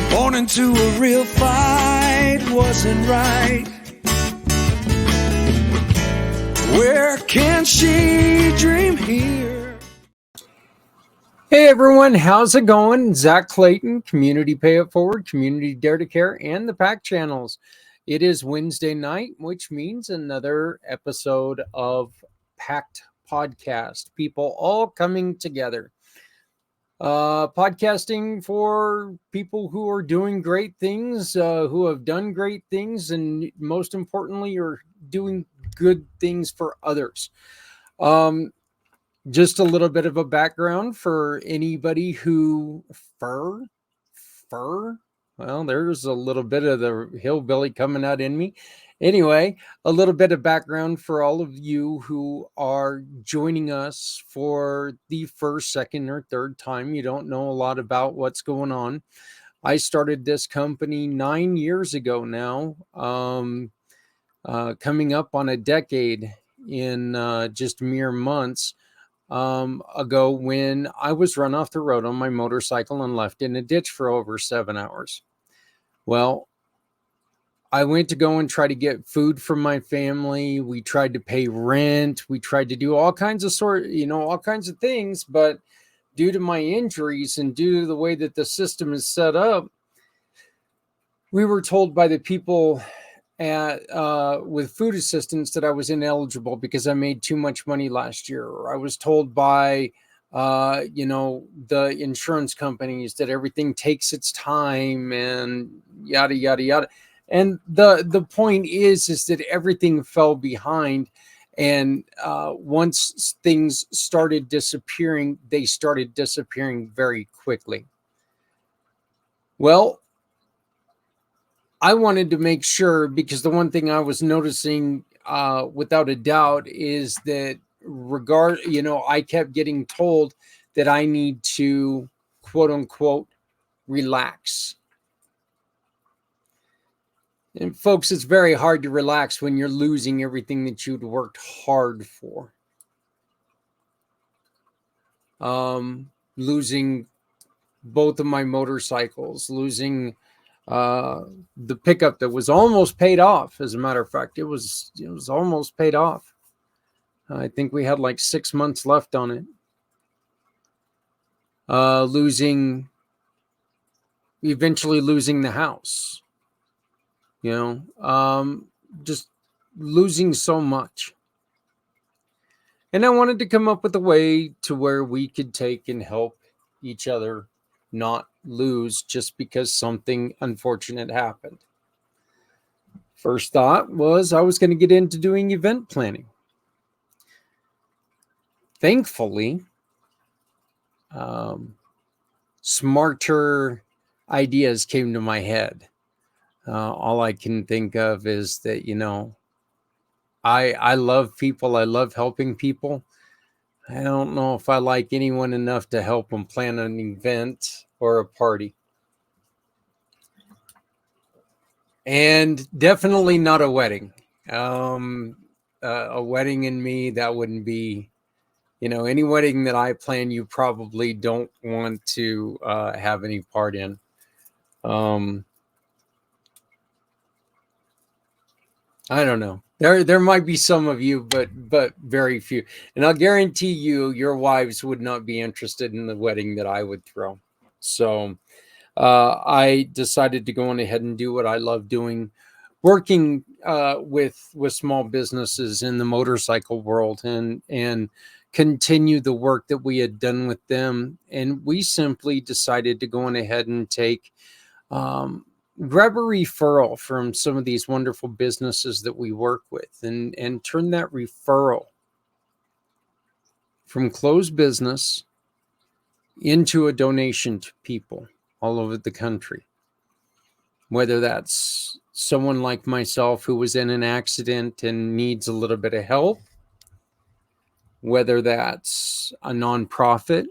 Born into a real fight wasn't right. Where can she dream here? Hey everyone, how's it going? Zach Clayton, Community Pay It Forward, Community Dare to Care, and the PAC channels. It is Wednesday night, which means another episode of Packed Podcast. People all coming together. Podcasting for people who are doing great things, who have done great things, and most importantly, are doing good things for others. Just a little bit of a background for anybody who well, there's a little bit of the hillbilly coming out in me. Anyway, a little bit of background for all of you who are joining us for the first, second, or third time. You don't know a lot about what's going on. I started this company 9 years ago now, coming up on a decade in just mere months ago, when I was run off the road on my motorcycle and left in a ditch for over 7 hours. Well, I went to go and try to get food from my family. We tried to pay rent. We tried to do all kinds of all kinds of things. But due to my injuries and due to the way that the system is set up, we were told by the people at with food assistance that I was ineligible because I made too much money last year. Or I was told by the insurance companies that everything takes its time and yada yada yada. And the point is that everything fell behind, and once things started disappearing, they started disappearing very quickly. Well, I wanted to make sure, because the one thing I was noticing without a doubt is that I kept getting told that I need to, quote unquote, relax. And folks, it's very hard to relax when you're losing everything that you'd worked hard for. Losing both of my motorcycles, losing the pickup that was almost paid off. As a matter of fact, it was almost paid off. I think we had like 6 months left on it. Eventually losing the house. Just losing so much. And I wanted to come up with a way to where we could take and help each other not lose just because something unfortunate happened. First thought was I was going to get into doing event planning. Thankfully, smarter ideas came to my head. All I can think of is that, I love people. I love helping people. I don't know if I like anyone enough to help them plan an event or a party. And definitely not a wedding. A wedding in me, that wouldn't be Any wedding that I plan, you probably don't want to have any part in. I don't know. There might be some of you, but very few. And I'll guarantee you, your wives would not be interested in the wedding that I would throw. So I decided to go on ahead and do what I love doing, working with small businesses in the motorcycle world, and continue the work that we had done with them. And we simply decided to go on ahead and grab a referral from some of these wonderful businesses that we work with, and turn that referral from closed business into a donation to people all over the country. Whether that's someone like myself who was in an accident and needs a little bit of help, whether that's a nonprofit,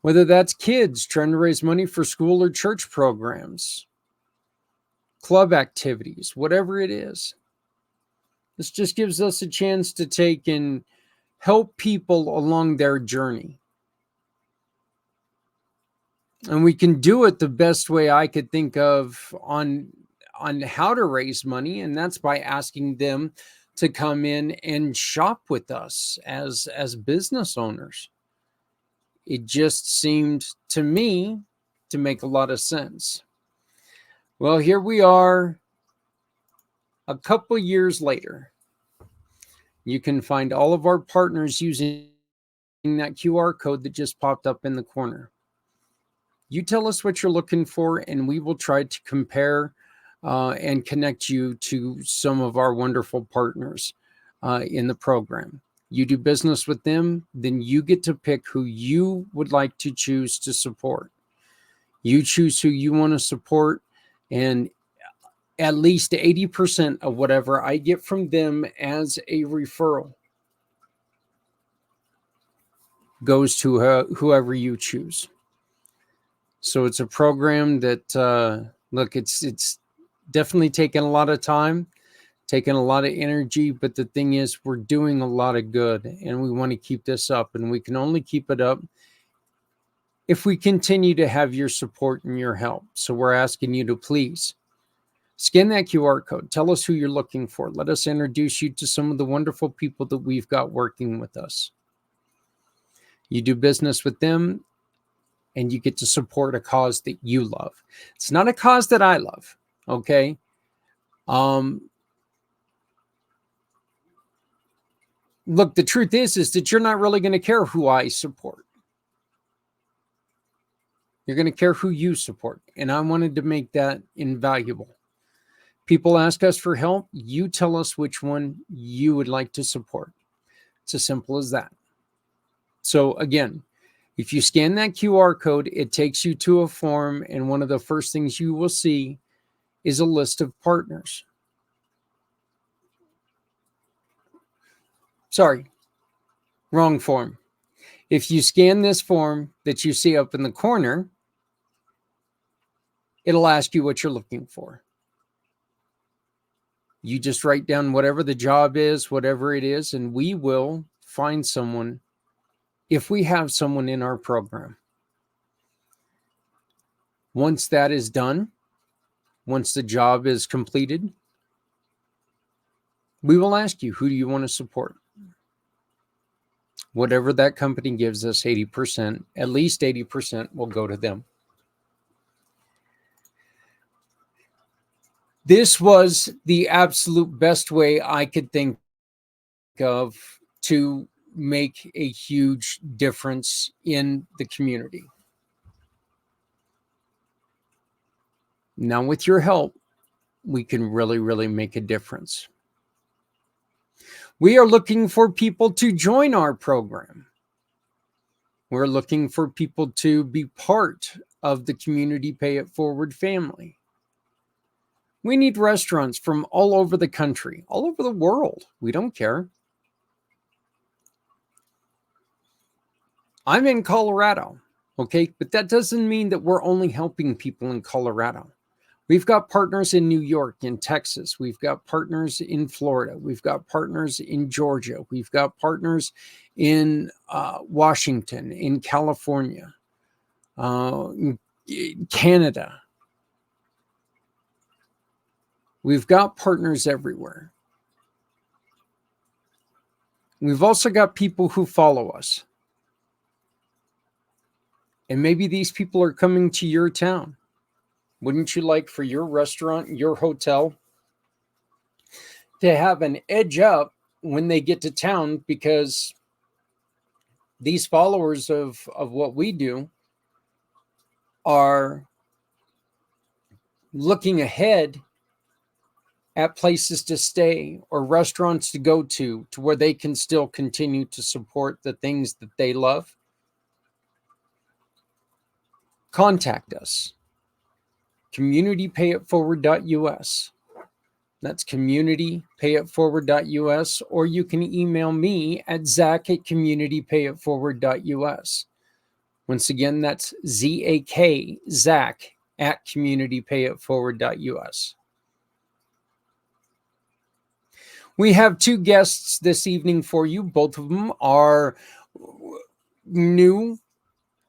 whether that's kids trying to raise money for school or church programs, club activities, whatever it is. This just gives us a chance to take and help people along their journey. And we can do it the best way I could think of on how to raise money, and that's by asking them to come in and shop with us as business owners. It just seemed to me to make a lot of sense. Well, here we are a couple years later. You can find all of our partners using that QR code that just popped up in the corner. You tell us what you're looking for, and we will try to compare and connect you to some of our wonderful partners in the program. You do business with them, then you get to pick who you would like to choose to support. You choose who you want to support, and at least 80% of whatever I get from them as a referral goes to whoever you choose. So it's a program that, look, it's definitely taken a lot of time, taken a lot of energy, but the thing is, we're doing a lot of good, and we want to keep this up, and we can only keep it up if we continue to have your support and your help. So we're asking you to please scan that QR code. Tell us who you're looking for. Let us introduce you to some of the wonderful people that we've got working with us. You do business with them, and you get to support a cause that you love. It's not a cause that I love, okay? Look, the truth is that you're not really going to care who I support. You're going to care who you support, and I wanted to make that invaluable. People ask us for help. You tell us which one you would like to support. It's as simple as that. So again, if you scan that QR code, it takes you to a form, and one of the first things you will see is a list of partners. Sorry, wrong form. If you scan this form that you see up in the corner, it'll ask you what you're looking for. You just write down whatever the job is, whatever it is, and we will find someone if we have someone in our program. Once that is done, once the job is completed, we will ask you, who do you want to support? Whatever that company gives us, 80%, at least 80% will go to them. This was the absolute best way I could think of to make a huge difference in the community. Now, with your help, we can really, really make a difference. We are looking for people to join our program. We're looking for people to be part of the Community Pay It Forward family. We need restaurants from all over the country, all over the world. We don't care. I'm in Colorado, okay? But that doesn't mean that we're only helping people in Colorado. We've got partners in New York, in Texas. We've got partners in Florida. We've got partners in Georgia. We've got partners in Washington, in California, in Canada. We've got partners everywhere. We've also got people who follow us. And maybe these people are coming to your town. Wouldn't you like for your restaurant, your hotel, to have an edge up when they get to town? Because these followers of what we do are looking ahead at places to stay or restaurants to go to where they can still continue to support the things that they love. Contact us. CommunityPayItForward.us. That's CommunityPayItForward.us, or you can email me at Zach@CommunityPayItForward.us. Once again, that's ZAK, Zach, at CommunityPayItForward.us. We have two guests this evening for you. Both of them are new,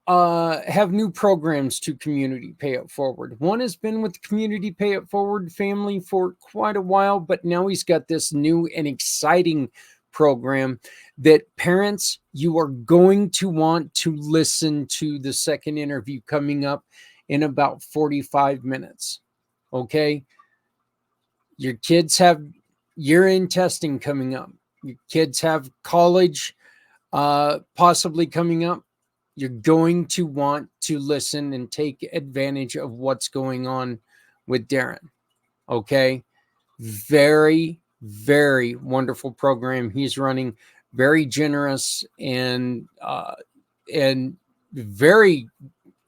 have new programs to Community Pay It Forward. One has been with the Community Pay It Forward family for quite a while, but now he's got this new and exciting program that parents, you are going to want to listen to the second interview coming up in about 45 minutes. Okay? Your kids have year-end testing coming up. Your kids have college possibly coming up. You're going to want to listen and take advantage of what's going on with Darren. Okay? Very, very wonderful program he's running. Very generous and very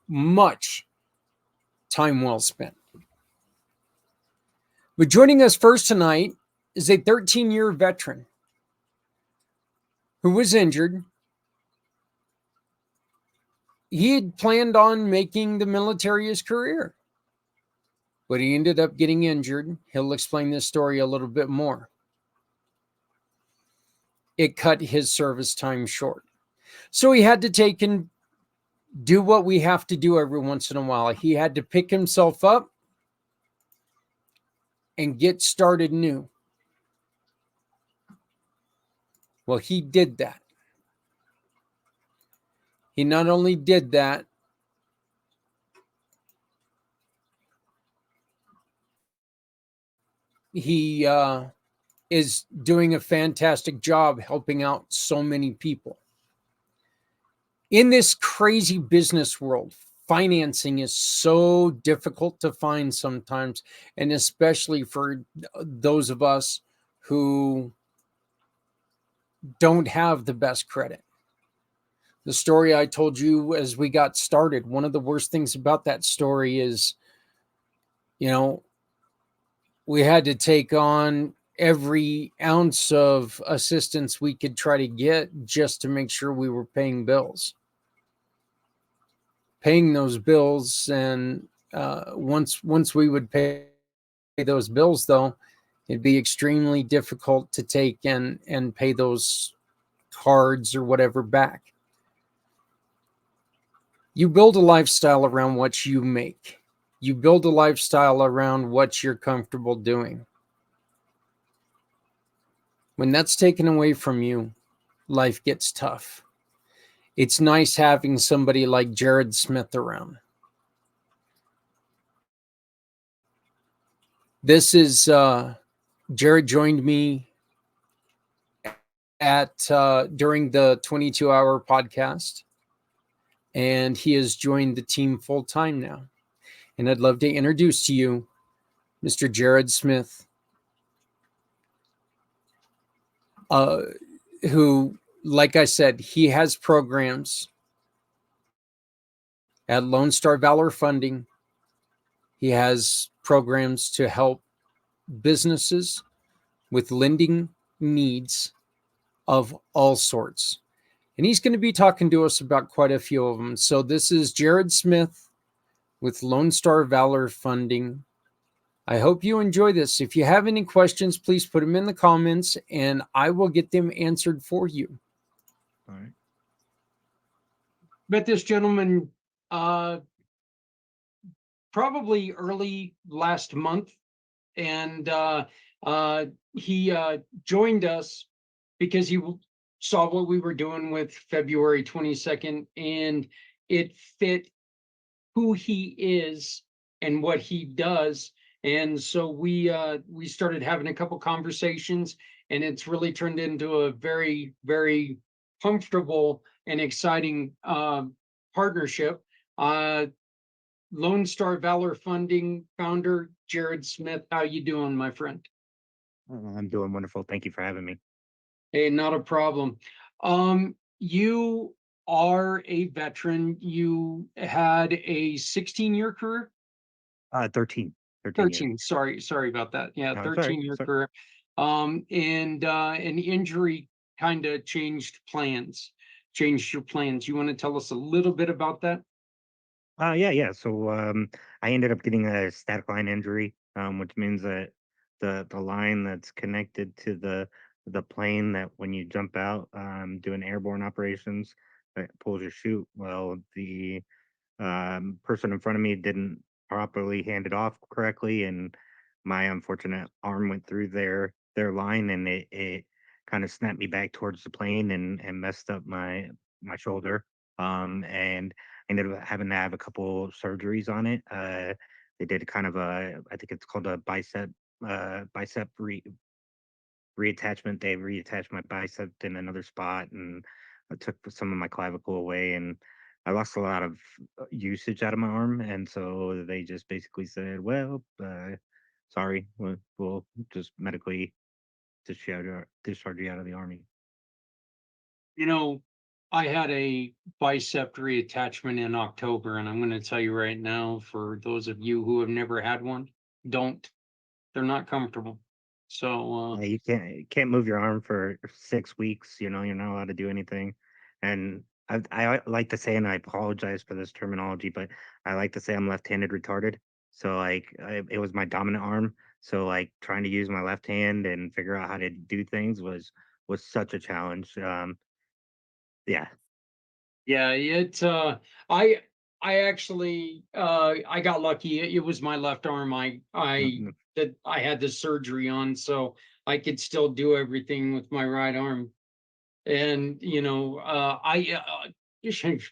much time well spent. But joining us first tonight is a 13-year veteran who was injured. He had planned on making the military his career, but he ended up getting injured. He'll explain this story a little bit more. It cut his service time short. So he had to take and do what we have to do every once in a while. He had to pick himself up and get started new. Well, he did that. He not only did that, he is doing a fantastic job helping out so many people. In this crazy business world, financing is so difficult to find sometimes, and especially for those of us who don't have the best credit. The story I told you as we got started, one of the worst things about that story is, we had to take on every ounce of assistance we could try to get just to make sure we were paying bills. Paying those bills, and once we would pay those bills, though, it'd be extremely difficult to take and pay those cards or whatever back. You build a lifestyle around what you make. You build a lifestyle around what you're comfortable doing. When that's taken away from you, life gets tough. It's nice having somebody like Jared Smith around. This is Jared joined me at during the 22-hour podcast, and he has joined the team full time now. And I'd love to introduce to you Mr. Jared Smith, who, like I said, he has programs at Lone Star Valor Funding. He has programs to help businesses with lending needs of all sorts. And he's going to be talking to us about quite a few of them. So this is Jared Smith with Lone Star Valor Funding. I hope you enjoy this. If you have any questions, please put them in the comments and I will get them answered for you. All right. Met this gentleman probably early last month, and he joined us because he saw what we were doing with February 22nd, and it fit who he is and what he does. And so we started having a couple conversations, and it's really turned into a very, very comfortable and exciting partnership. Lone Star Valor Funding founder Jared Smith, how you doing, my friend? I'm doing wonderful. Thank you for having me. Hey, not a problem. You are a veteran. You had a 16-year career? 13 years. 13, sorry about that. Yeah, No, it's all right. 13-year Sorry. career. And an injury kind of changed your plans. You want to tell us a little bit about that? Yeah. So I ended up getting a static line injury, which means that the line that's connected to the plane that when you jump out, doing airborne operations that pulls your chute. Well, the person in front of me didn't properly hand it off correctly, and my unfortunate arm went through their line, and it kind of snapped me back towards the plane and messed up my shoulder. And I ended up having to have a couple surgeries on it. They did kind of I think it's called a bicep reattachment. They reattached my bicep in another spot, and I took some of my clavicle away, and I lost a lot of usage out of my arm. And so they just basically said, "Well, sorry, we'll just medically discharge you out of the army." You know, I had a bicep reattachment in October, and I'm going to tell you right now, for those of you who have never had one, don't. They're not comfortable. So, Yeah, you can't move your arm for 6 weeks. You're not allowed to do anything. And I like to say, and I apologize for this terminology, but I like to say I'm left-handed retarded. So like, it was my dominant arm. So like, trying to use my left hand and figure out how to do things was such a challenge. Yeah. yeah, I I actually I got lucky. It was my left arm. No, I no. that I had the surgery on, so I could still do everything with my right arm. And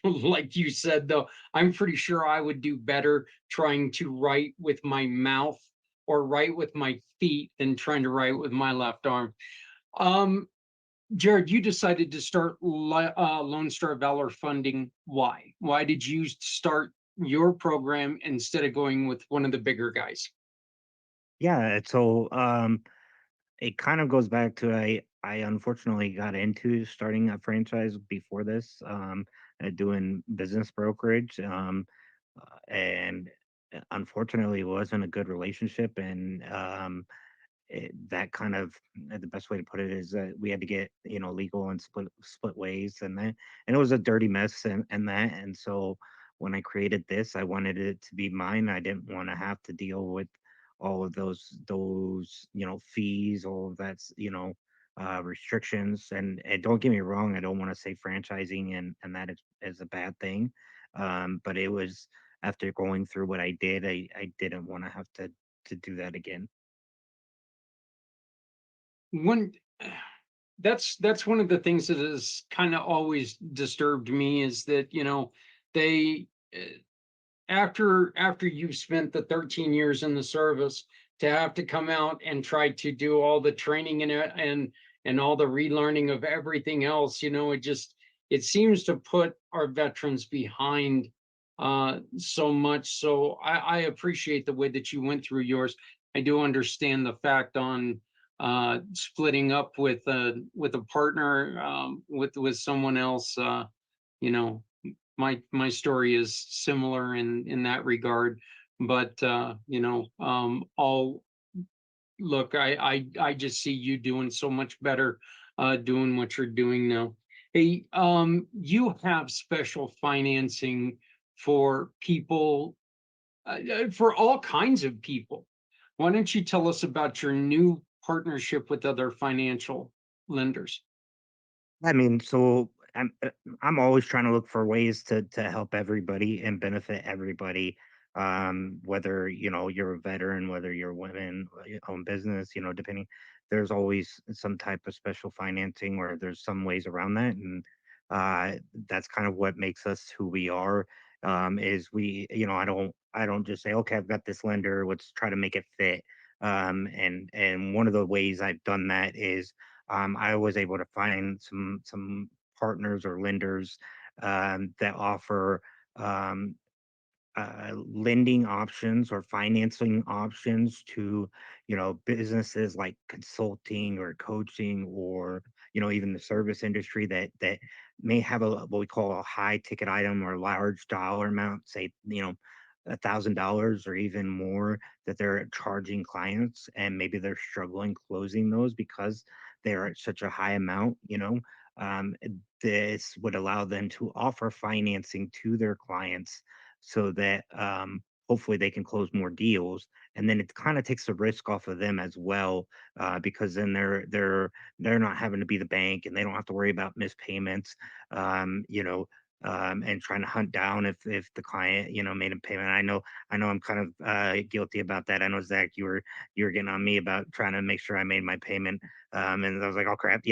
like you said, though, I'm pretty sure I would do better trying to write with my mouth or write with my feet than trying to write with my left arm. Um, Jared, you decided to start Lone Star Valor Funding. Why? Why did you start your program instead of going with one of the bigger guys? Yeah. So it kind of goes back to I unfortunately got into starting a franchise before this, doing business brokerage, and unfortunately it wasn't a good relationship, and that kind of the best way to put it is that we had to get legal and split ways, and it was a dirty mess, and that, and so when I created this, I wanted it to be mine. I didn't want to have to deal with all of those fees, all of that's restrictions, and don't get me wrong, I don't want to say franchising and that is a bad thing, but it was after going through what I did, I didn't want to have to do that again. One that's one of the things that has kind of always disturbed me is that they after you've spent the 13 years in the service, to have to come out and try to do all the training and all the relearning of everything else, it seems to put our veterans behind so much. So I appreciate the way that you went through yours. I do understand the fact on splitting up with a partner, with someone else. You know, my story is similar in that regard, but all look, I just see you doing so much better, doing what you're doing now. Hey, you have special financing for people, for all kinds of people. Why don't you tell us about your new partnership with other financial lenders? I mean, so I'm always trying to look for ways to help everybody and benefit everybody. Whether you're a veteran, whether you're women, own business, depending. There's always some type of special financing, or there's some ways around that, and uh, that's kind of what makes us who we are. Is we, I don't just say, okay, I've got this lender, let's try to make it fit. And one of the ways I've done that is I was able to find some partners or lenders that offer um, lending options or financing options to businesses like consulting or coaching, or even the service industry that may have what we call a high ticket item or large dollar amount, say $1,000 or even more, that they're charging clients, and maybe they're struggling closing those because they're at such a high amount. um, this would allow them to offer financing to their clients so that hopefully they can close more deals, and then it kind of takes the risk off of them as well, because then they're not having to be the bank, and they don't have to worry about missed payments, um, you know and trying to hunt down if the client made a payment. I know I'm kind of guilty about that. I know, Zach, you were getting on me about trying to make sure I made my payment, and I was like, oh crap,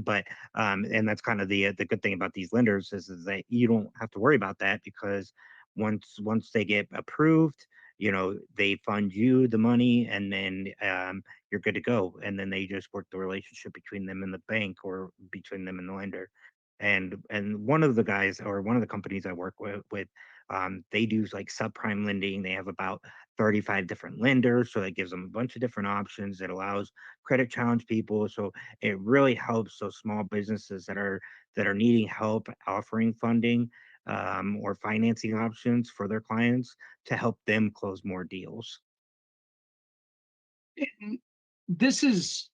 but and that's kind of the good thing about these lenders is that you don't have to worry about that, because once they get approved, they fund you the money, and then you're good to go, and then they just work the relationship between them and the bank, or between them and the lender. And one of the guys, or one of the companies I work with, they do like subprime lending. They have about 35 different lenders, so it gives them a bunch of different options. It allows credit challenge people, so it really helps those small businesses that are needing help offering funding, or financing options for their clients, to help them close more deals. And this is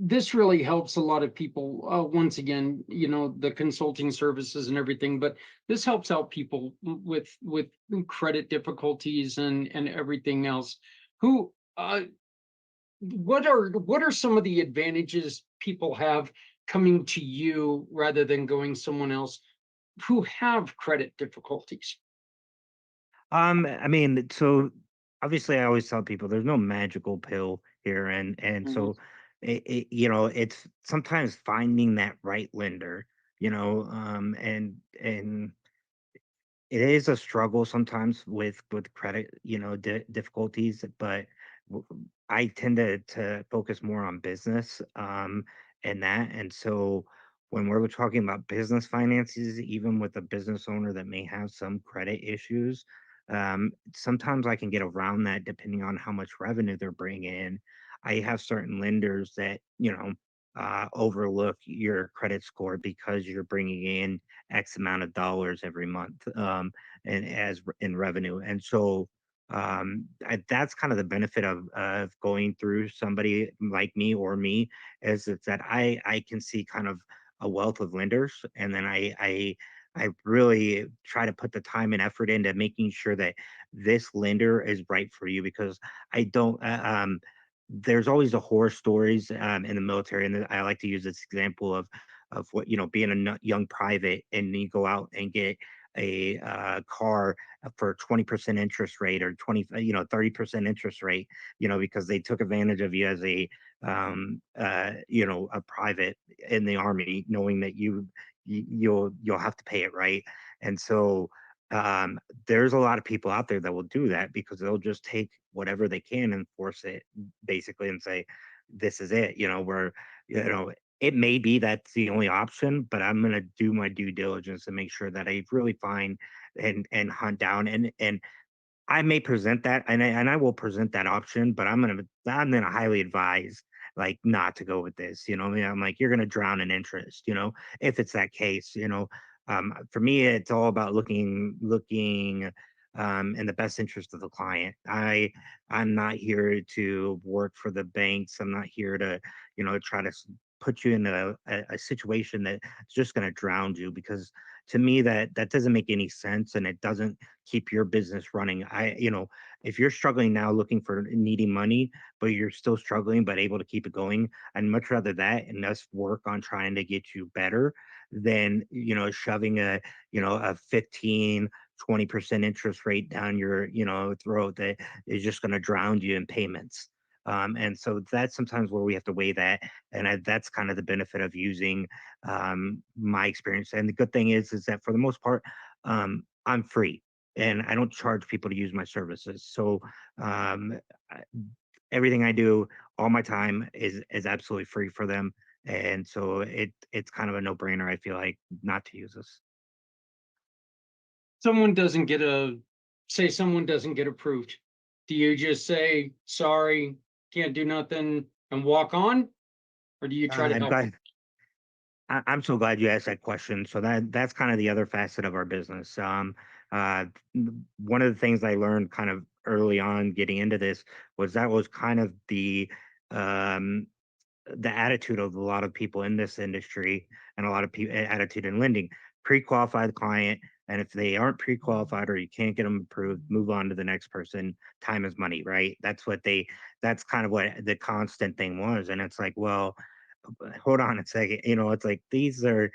this really helps a lot of people. Once again, the consulting services and everything, but this helps out people with credit difficulties and everything else. Who what are some of the advantages people have coming to you rather than going someone else who have credit difficulties? I mean, so obviously, I always tell people there's no magical pill here, and Mhm. so it's sometimes finding that right lender, and it is a struggle sometimes with credit, difficulties, but w- I tend to focus more on business, and that, and so when we're talking about business finances, even with a business owner that may have some credit issues, sometimes I can get around that depending on how much revenue they're bringing in. I have certain lenders that overlook your credit score because you're bringing in X amount of dollars every month, and in revenue. And so that's kind of the benefit of going through somebody like me, or me, is it's that I can see kind of a wealth of lenders, and then I really try to put the time and effort into making sure that this lender is right for you, because I don't. There's always the horror stories in the military, and I like to use this example of what being a young private, and you go out and get a car for 20% interest rate, or 30% interest rate, because they took advantage of you as a private in the army, knowing that you'll have to pay it, right? And so um, there's a lot of people out there that will do that, because they'll just take whatever they can and force it, basically, and say, this is it, where, you know, it may be that's the only option, but I'm going to do my due diligence to make sure that I really find and hunt down, and I may present that, and I will present that option, but I'm gonna highly advise, like, not to go with this. I mean, I'm like, you're gonna drown in interest, if it's that case. For me, it's all about looking in the best interest of the client. I'm not here to work for the banks. I'm not here to try to put you in a situation that's just going to drown you, because to me that doesn't make any sense, and it doesn't keep your business running. If you're struggling now looking for needing money, but you're still struggling but able to keep it going, I'd much rather that and us work on trying to get you better than shoving a 15-20% interest rate down your throat that is just going to drown you in payments. And so that's sometimes where we have to weigh that, and that's kind of the benefit of using my experience. And the good thing is that for the most part, I'm free and I don't charge people to use my services. So um, I- everything I do, all my time is absolutely free for them, and so it's kind of a no brainer. I feel like not to use this. Someone doesn't get a say someone doesn't get approved. Do you just say sorry, can't do nothing and walk on, or do you try to I'm help them? glad. I'm so glad you asked that question. So that's kind of the other facet of our business. One of the things I learned kind of early on getting into this was that was kind of um, the attitude of a lot of people in this industry, and a lot of people attitude in lending. Pre-qualify the client, and if they aren't pre-qualified or you can't get them approved, move on to the next person. Time is money, right? That's kind of what the constant thing was. And it's like, well, hold on a second. It's like these are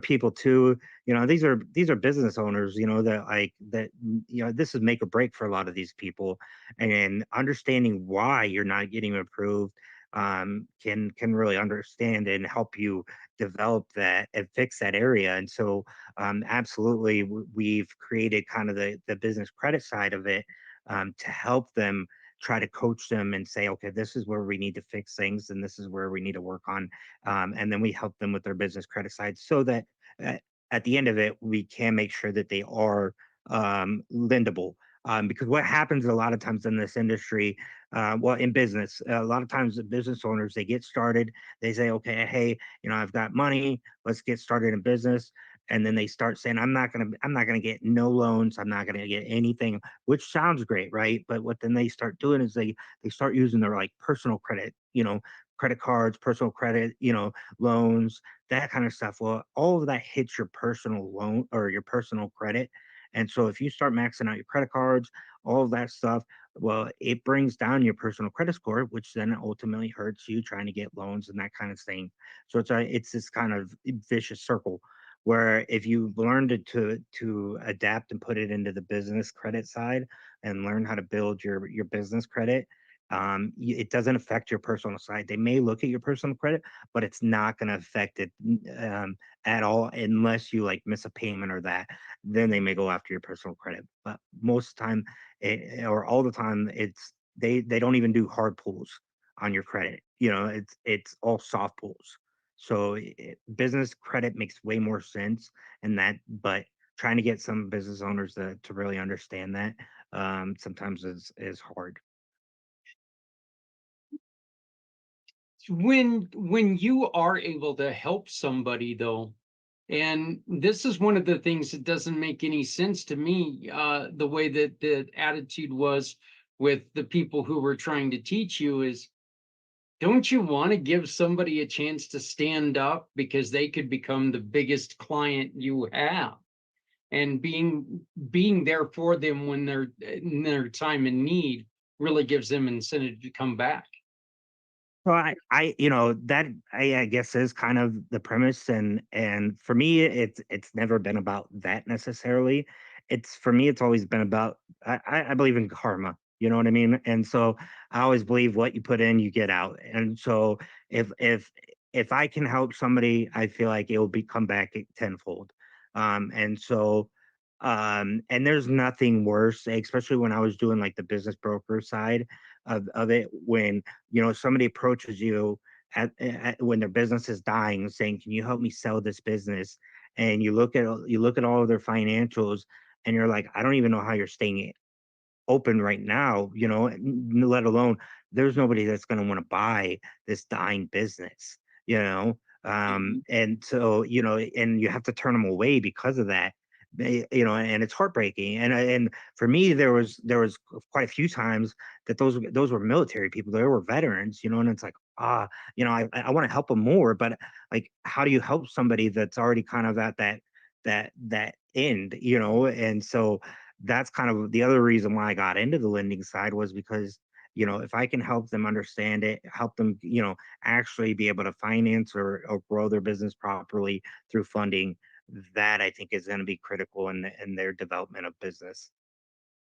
people too. These are business owners, this is make or break for a lot of these people. And understanding why you're not getting approved can really understand and help you develop that and fix that area. And so absolutely, we've created kind of the business credit side of it, to help them, try to coach them and say, okay, this is where we need to fix things and this is where we need to work on. And then we help them with their business credit side, so that uh, at the end of it, we can make sure that they are lendable. Because what happens a lot of times in this industry, well, in business, a lot of times the business owners, they get started, they say, okay, hey, I've got money, let's get started in business. And then they start saying, I'm not gonna get no loans, I'm not gonna get anything, which sounds great, right? But what then they start doing is they start using their like personal credit, credit cards, personal credit, loans, that kind of stuff. Well, all of that hits your personal loan or your personal credit. And so if you start maxing out your credit cards, all of that stuff, well, it brings down your personal credit score, which then ultimately hurts you trying to get loans and that kind of thing. So it's this kind of vicious circle, where if you learn to adapt and put it into the business credit side and learn how to build your business credit, it doesn't affect your personal side. They may look at your personal credit, but it's not going to affect it um, at all, unless you like miss a payment or that. Then they may go after your personal credit. But most of the time, or all the time, they don't even do hard pulls on your credit. It's all soft pulls. So business credit makes way more sense, and that, but trying to get some business owners to really understand that sometimes is hard. When you are able to help somebody though, and this is one of the things that doesn't make any sense to me, the way that the attitude was with the people who were trying to teach you is, don't you want to give somebody a chance to stand up because they could become the biggest client you have? And being there for them when they're in their time in need really gives them incentive to come back. So that I guess is kind of the premise, and for me, it's never been about that necessarily. It's for me, it's always been about I believe in karma. You know what I mean? And so I always believe what you put in, you get out. And so if if if I can help somebody, I feel like it will be come back tenfold. And so and there's nothing worse, especially when I was doing like the business broker side of it, when somebody approaches you when their business is dying, saying, "Can you help me sell this business?" And you look at all of their financials, and you're like, "I don't even know how you're staying open right now." Let alone there's nobody that's going to want to buy this dying business. And so and you have to turn them away because of that. And it's heartbreaking. And for me, there was quite a few times that those were military people, they were veterans, and it's like, I want to help them more, but like, how do you help somebody that's already kind of at that end, And so that's kind of the other reason why I got into the lending side, was because, if I can help them understand it, help them, actually be able to finance or grow their business properly through funding, that I think is going to be critical in their development of business.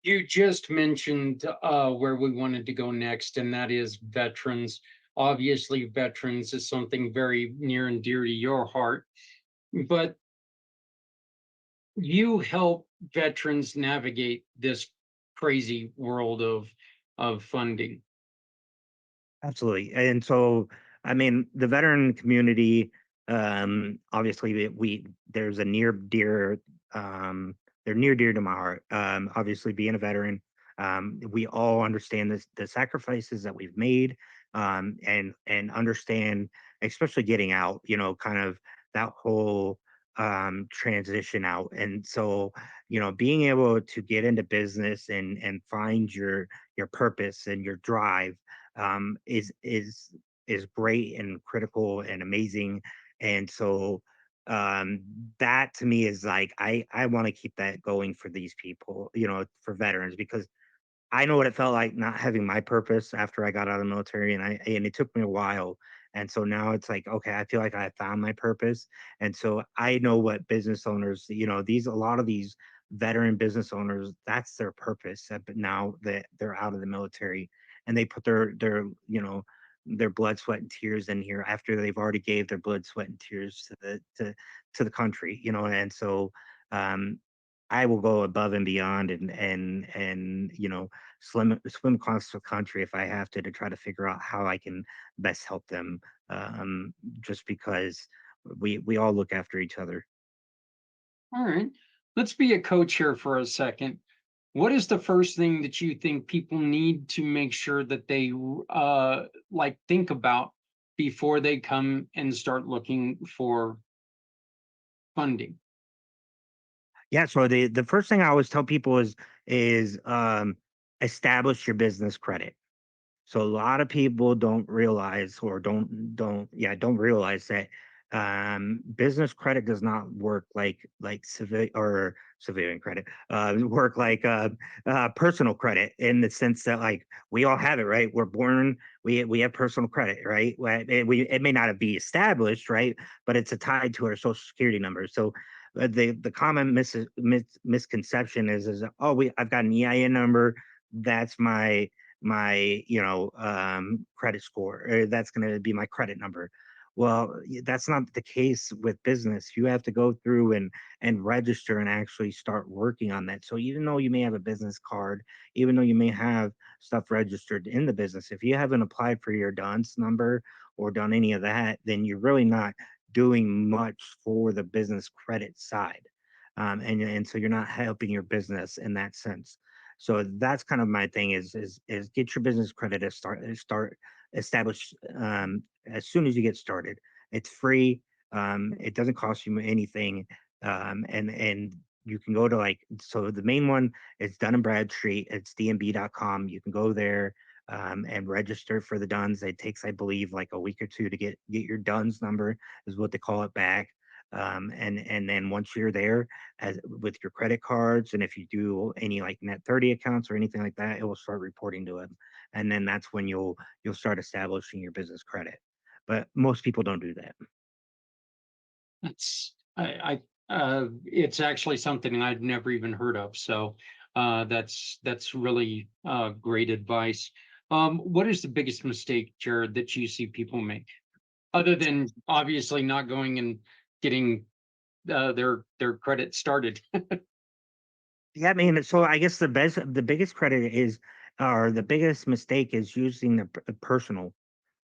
You just mentioned where we wanted to go next, and that is veterans. Obviously, veterans is something very near and dear to your heart, but you help veterans navigate this crazy world of funding. Absolutely. And so, I mean, the veteran community, obviously, there's a um, they're near dear to my heart. Obviously, being a veteran, we all understand the sacrifices that we've made, and understand, especially getting out, kind of that whole transition out. And so, being able to get into business and find your purpose and your drive, is great and critical and amazing. And so, um, that to me is like, I want to keep that going for these people, for veterans, because I know what it felt like not having my purpose after I got out of the military, and it took me a while. And so now it's like, okay, I feel like I found my purpose. And so I know what business owners, a lot of these veteran business owners, that's their purpose. But now that they're out of the military, and they put their blood, sweat, and tears in here after they've already gave their blood, sweat, and tears to the country, and so, um, I will go above and beyond, and swim across the country if I have to try to figure out how I can best help them. Just because we all look after each other. All right. Let's be a coach here for a second. What is the first thing that you think people need to make sure that they like think about before they come and start looking for funding? Yeah. So the first thing I always tell people is establish your business credit. So a lot of people don't realize, or don't realize that, business credit does not work like civilian credit, work like personal credit, in the sense that, like, we all have it, right? We're born, we have personal credit, right? It may not be established, right, but it's a tied to our social security number. So, the common misconception is, oh, I've got an EIN number, that's my credit score, or that's going to be my credit number. Well, that's not the case with business. You have to go through and register and actually start working on that. So even though you may have a business card, even though you may have stuff registered in the business, if you haven't applied for your DUNS number or done any of that, then you're really not doing much for the business credit side. And so you're not helping your business in that sense. So that's kind of my thing, is get your business credit to start establish, as soon as you get started. It's free. It doesn't cost you anything. And you can go to, like, so the main one is Dun and Bradstreet. It's dnb.com. You can go there, and register for the DUNS. It takes, I believe, like a week or two to get your DUNS number, is what they call it, back. And then once you're there, as with your credit cards, and if you do any like net 30 accounts or anything like that, it will start reporting to it. And then that's when you'll start establishing your business credit. But most people don't do that. That's it's actually something I'd never even heard of. So that's really great advice. What is the biggest mistake, Jared, that you see people make, other than obviously not going and getting their credit started? Yeah, I mean, so I guess the biggest credit is, or the biggest mistake, is using the personal,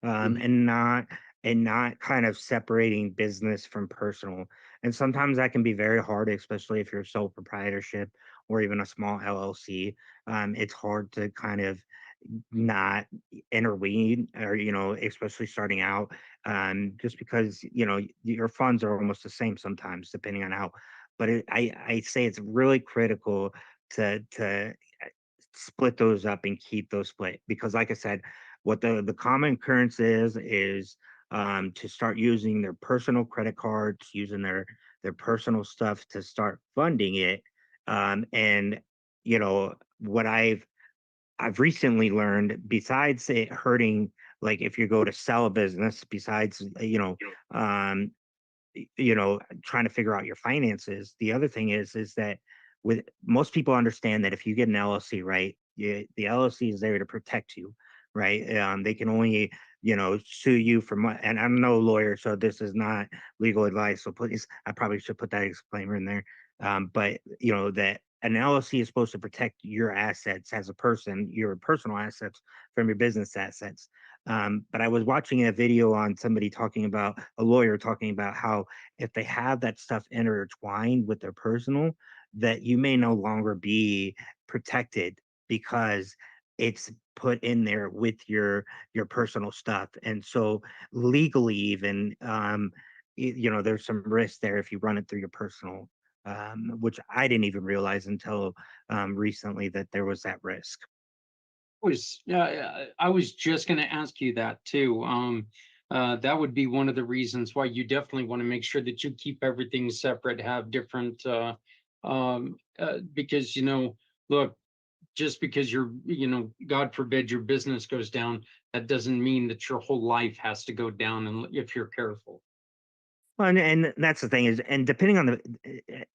Mhm. and not kind of separating business from personal. And sometimes that can be very hard, especially if you're a sole proprietorship or even a small LLC. It's hard to kind of not intervene, or, especially starting out, just because, your funds are almost the same sometimes, depending on how. But I say it's really critical to split those up and keep those split, because, like I said, what the common occurrence is to start using their personal credit cards, using their personal stuff to start funding it. And you know what I've recently learned, besides it hurting, like if you go to sell a business, besides um, trying to figure out your finances. The other thing is that with most people understand that if you get an LLC, right, the LLC is there to protect you, right? They can only, sue you for and I'm no lawyer, so this is not legal advice. So please, I probably should put that disclaimer in there. But that an LLC is supposed to protect your assets as a person, your personal assets from your business assets. But I was watching a video on somebody talking about a lawyer talking about how if they have that stuff intertwined with their personal, that you may no longer be protected because it's put in there with your personal stuff. And so legally even there's some risk there if you run it through your personal, which I didn't even realize until recently that there was that risk. I was just going to ask you that too. That would be one of the reasons why you definitely want to make sure that you keep everything separate, have different, because, look, just because God forbid your business goes down, that doesn't mean that your whole life has to go down, and if you're careful. Well, and that's the thing is, and depending on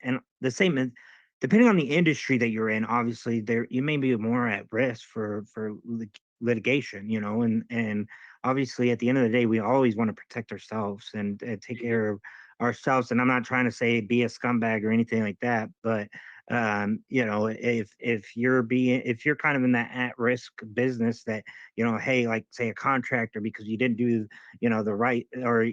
and the same, depending on the industry that you're in, obviously there you may be more at risk for litigation, and obviously at the end of the day, we always want to protect ourselves and take care of ourselves. And I'm not trying to say be a scumbag or anything like that, but if you're kind of in that at risk business that hey, like say a contractor, because you didn't do the right, or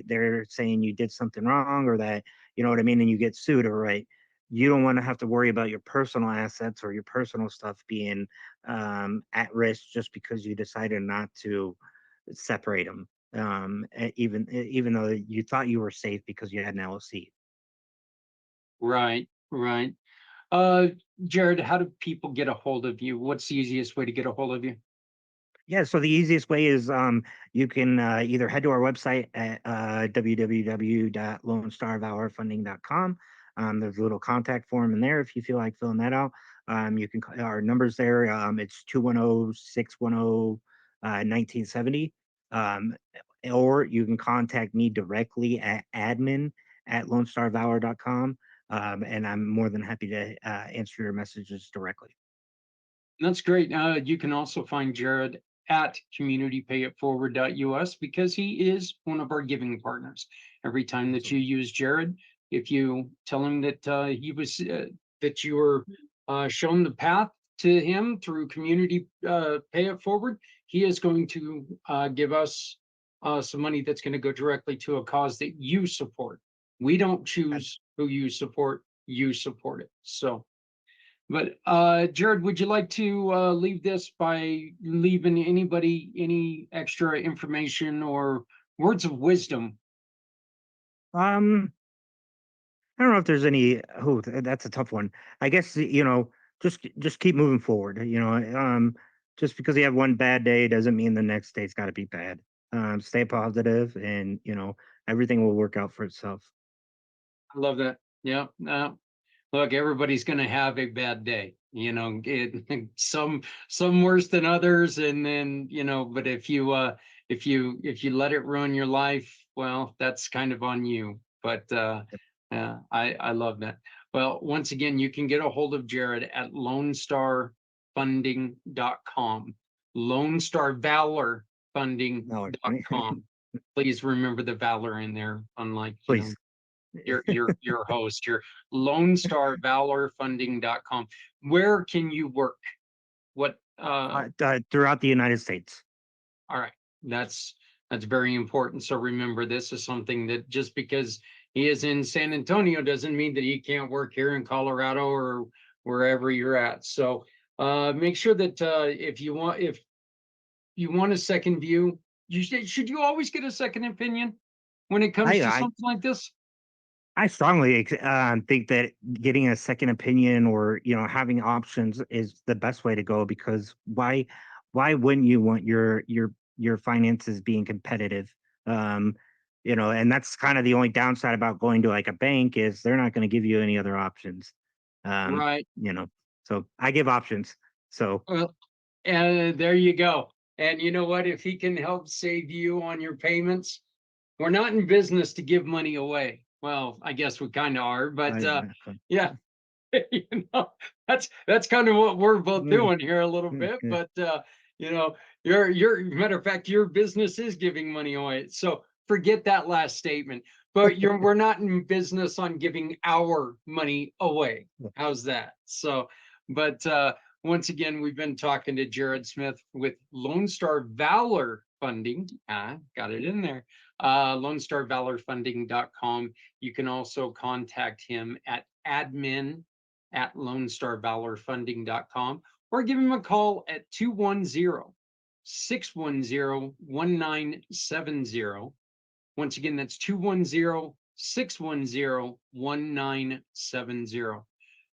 they're saying you did something wrong, or that what I mean, and you get sued, or right, you don't want to have to worry about your personal assets or your personal stuff being at risk just because you decided not to separate them, even though you thought you were safe because you had an LLC. Right, right. Uh, Jared, how do people get a hold of you? What's the easiest way to get a hold of you? Yeah, so the easiest way is you can either head to our website at www.lonestarvalorfunding.com. There's a little contact form in there if you feel like filling that out. You can our numbers there. It's 210-610-1970. Or you can contact me directly at admin@lonestarvalor.com. And I'm more than happy to answer your messages directly. That's great. You can also find Jared at communitypayitforward.us because he is one of our giving partners. Every time that you use Jared, if you tell him that that you were shown the path to him through Community Pay It Forward, he is going to give us some money that's going to go directly to a cause that you support. We don't choose who you support it. So. But Jared, would you like to leave this by leaving anybody any extra information or words of wisdom? Um, I don't know if there's any. Oh, that's a tough one. I guess just keep moving forward. Just because you have one bad day doesn't mean the next day's got to be bad. Stay positive, and everything will work out for itself. I love that. Yeah. Look, everybody's going to have a bad day. Some worse than others, and then But if you let it ruin your life, well, that's kind of on you. But I love that. Well, once again, you can get a hold of Jared at lonestarfunding.com, No, lonestarvalorfunding.com. Please remember the valor in there, unlike please. your host, your lonestarvalorfunding.com. Where can you work? What Throughout the United States. All right. That's very important. So remember, this is something that just because he is in San Antonio doesn't mean that he can't work here in Colorado or wherever you're at. So make sure that if you want a second view, should you always get a second opinion when it comes I to I something like this? I strongly think that getting a second opinion, or having options, is the best way to go, because why wouldn't you want your finances being competitive? And that's kind of the only downside about going to like a bank is they're not going to give you any other options. Um, Right. you know, so I give options. So Well, and there you go. And you know what? If he can help save you on your payments, we're not in business to give money away. Well, I guess we kind of are, but exactly. yeah, you know, that's kind of what we're both Mm, doing here a little mm, bit. yeah. But your matter of fact, your business is giving money away. So forget that last statement. But we're not in business on giving our money away. How's that? So, but once again, we've been talking to Jared Smith with Lone Star Valor Funding. Got it in there. LoneStarValorFunding.com. You can also contact him at admin@LoneStarValorFunding.com or give him a call at 210-610-1970. Once again, that's 210-610-1970.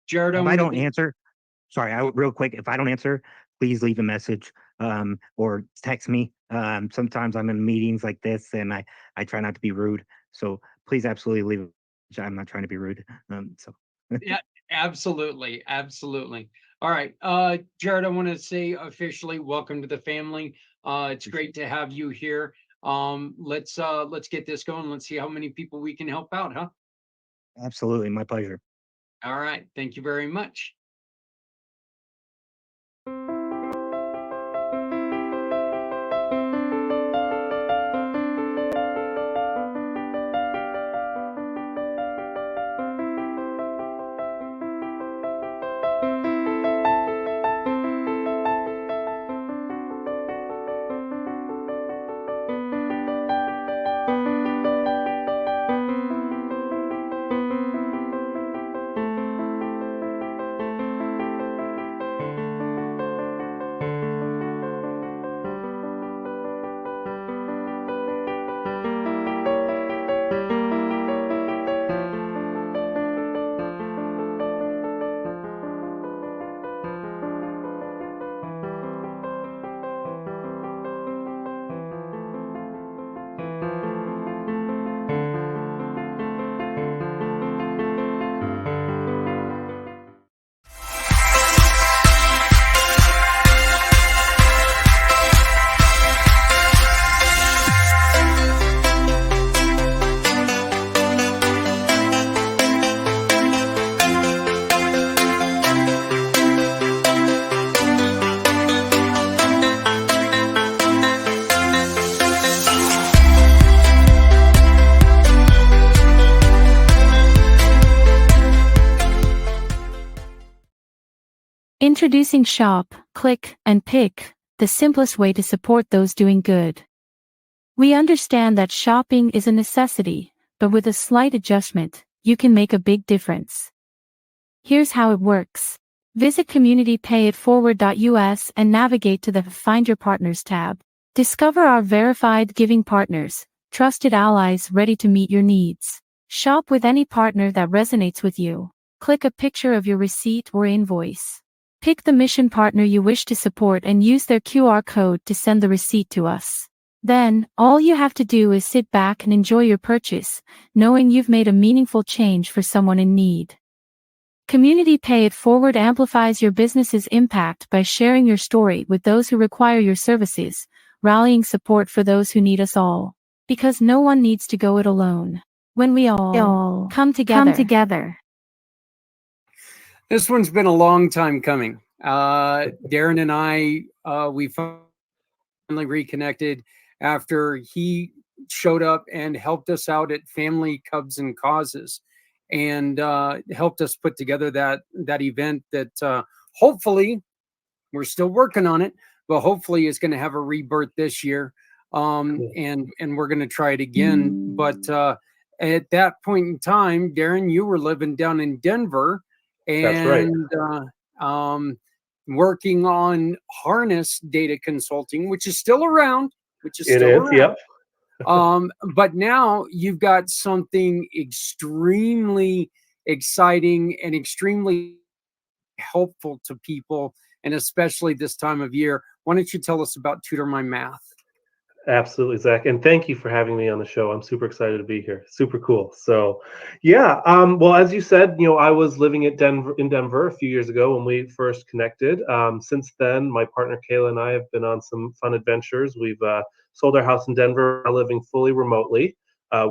Jared, I If I want to don't thank. answer, sorry, real quick, if I don't answer, please leave a message or text me. Sometimes I'm in meetings like this and I try not to be rude. So please absolutely leave. I'm not trying to be rude. So Yeah, absolutely, absolutely. All right, Jared, I want to say officially, welcome to the family. It's great to have you here. Let's get this going. Let's see how many people we can help out, huh? absolutely, my pleasure. All right, thank you very much. Introducing Shop, Click, and Pick, the simplest way to support those doing good. We understand that shopping is a necessity, but with a slight adjustment, you can make a big difference. Here's how it works. Visit communitypayitforward.us and navigate to the Find Your Partners tab. Discover our verified giving partners, trusted allies ready to meet your needs. Shop with any partner that resonates with you. Click a picture of your receipt or invoice. Pick the mission partner you wish to support and use their QR code to send the receipt to us. Then, all you have to do is sit back and enjoy your purchase, knowing you've made a meaningful change for someone in need. Community Pay It Forward amplifies your business's impact by sharing your story with those who require your services, rallying support for those who need us all. Because no one needs to go it alone. When we all come together. This one's been a long time coming. Darren and I, we finally reconnected after he showed up and helped us out at Family Cubs and Causes, and helped us put together that event that hopefully we're still working on it, but hopefully it's going to have a rebirth this year. And we're going to try it again. But at that point in time, Darren, you were living down in Denver. That's right. And working on harness data consulting, which is still around, Yep. But now you've got something extremely exciting and extremely helpful to people, and especially this time of year. Why don't you tell us about Tutor My Math? Absolutely, Zach. And thank you for having me on the show. I'm super excited to be here. Super cool. So, yeah. Well, as you said, I was living in Denver a few years ago when we first connected. Since then, my partner Kayla and I have been on some fun adventures. We've sold our house in Denver, living fully remotely.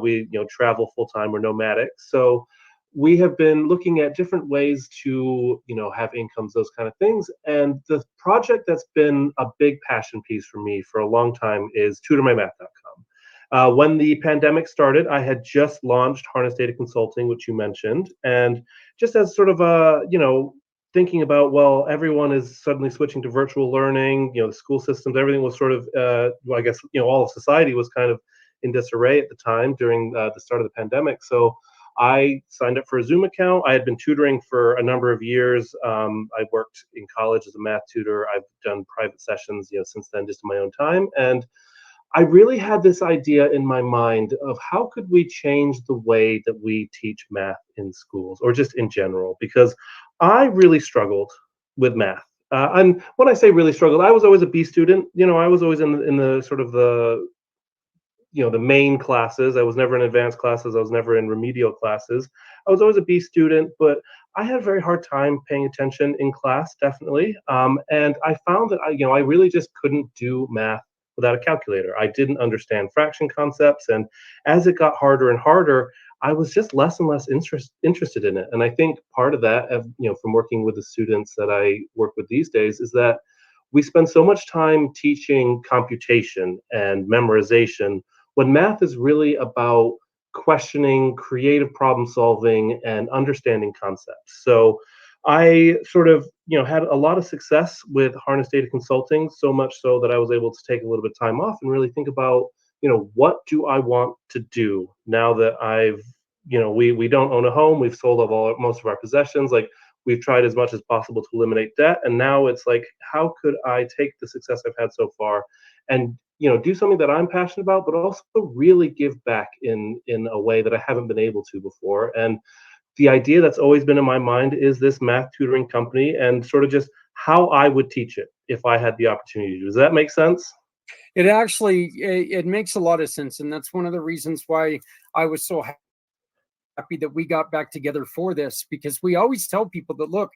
We, travel full time. We're nomadic. So, we have been looking at different ways to have incomes, those kind of things. And the project that's been a big passion piece for me for a long time is tutormymath.com. When the pandemic started, I had just launched Harness Data Consulting, which you mentioned, and just as sort of a thinking about, well, everyone is suddenly switching to virtual learning, the school systems, everything was sort of I guess all of society was kind of in disarray at the time during the start of the pandemic. So I signed up for a Zoom account. I had been tutoring for a number of years. I worked in college as a math tutor. I've done private sessions, since then, just in my own time. And I really had this idea in my mind of how could we change the way that we teach math in schools, or just in general, because I really struggled with math. And when I say really struggled, I was always a B student. I was always in the sort of the main classes. I was never in advanced classes. I was never in remedial classes. I was always a B student, but I had a very hard time paying attention in class, definitely. And I found that I really just couldn't do math without a calculator. I didn't understand fraction concepts, and as it got harder and harder, I was just less and less interested in it. And I think part of that, from working with the students that I work with these days, is that we spend so much time teaching computation and memorization when math is really about questioning, creative problem solving, and understanding concepts. So I sort of, had a lot of success with Harness Data Consulting, so much so that I was able to take a little bit of time off and really think about, what do I want to do now that I've, we don't own a home, we've sold off most of our possessions, like we've tried as much as possible to eliminate debt, and now it's like, how could I take the success I've had so far and do something that I'm passionate about, but also really give back in a way that I haven't been able to before. And the idea that's always been in my mind is this math tutoring company, and sort of just how I would teach it if I had the opportunity. Does that make sense? It actually, it makes a lot of sense. And that's one of the reasons why I was so happy that we got back together for this, because we always tell people that, look,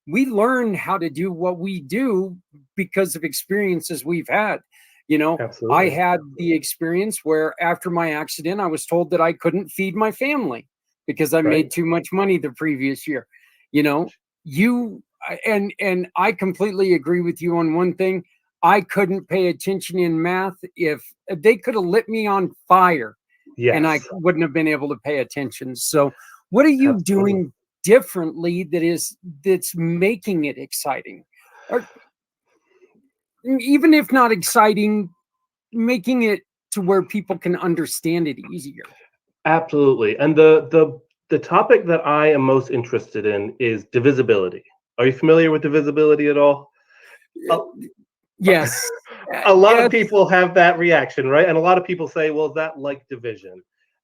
we learn how to do what we do because of experiences we've had. Absolutely. I had the experience where after my accident, I was told that I couldn't feed my family because I made too much money the previous year. And I completely agree with you on one thing. I couldn't pay attention in math. If they could have lit me on fire, yes, and I wouldn't have been able to pay attention. So what are you doing differently that's making it exciting? Or even if not exciting, making it to where people can understand it easier? Absolutely. And the topic that I am most interested in is divisibility. Are you familiar with divisibility at all? Yes. A lot of people have that reaction, right? And a lot of people say, well, is that like division?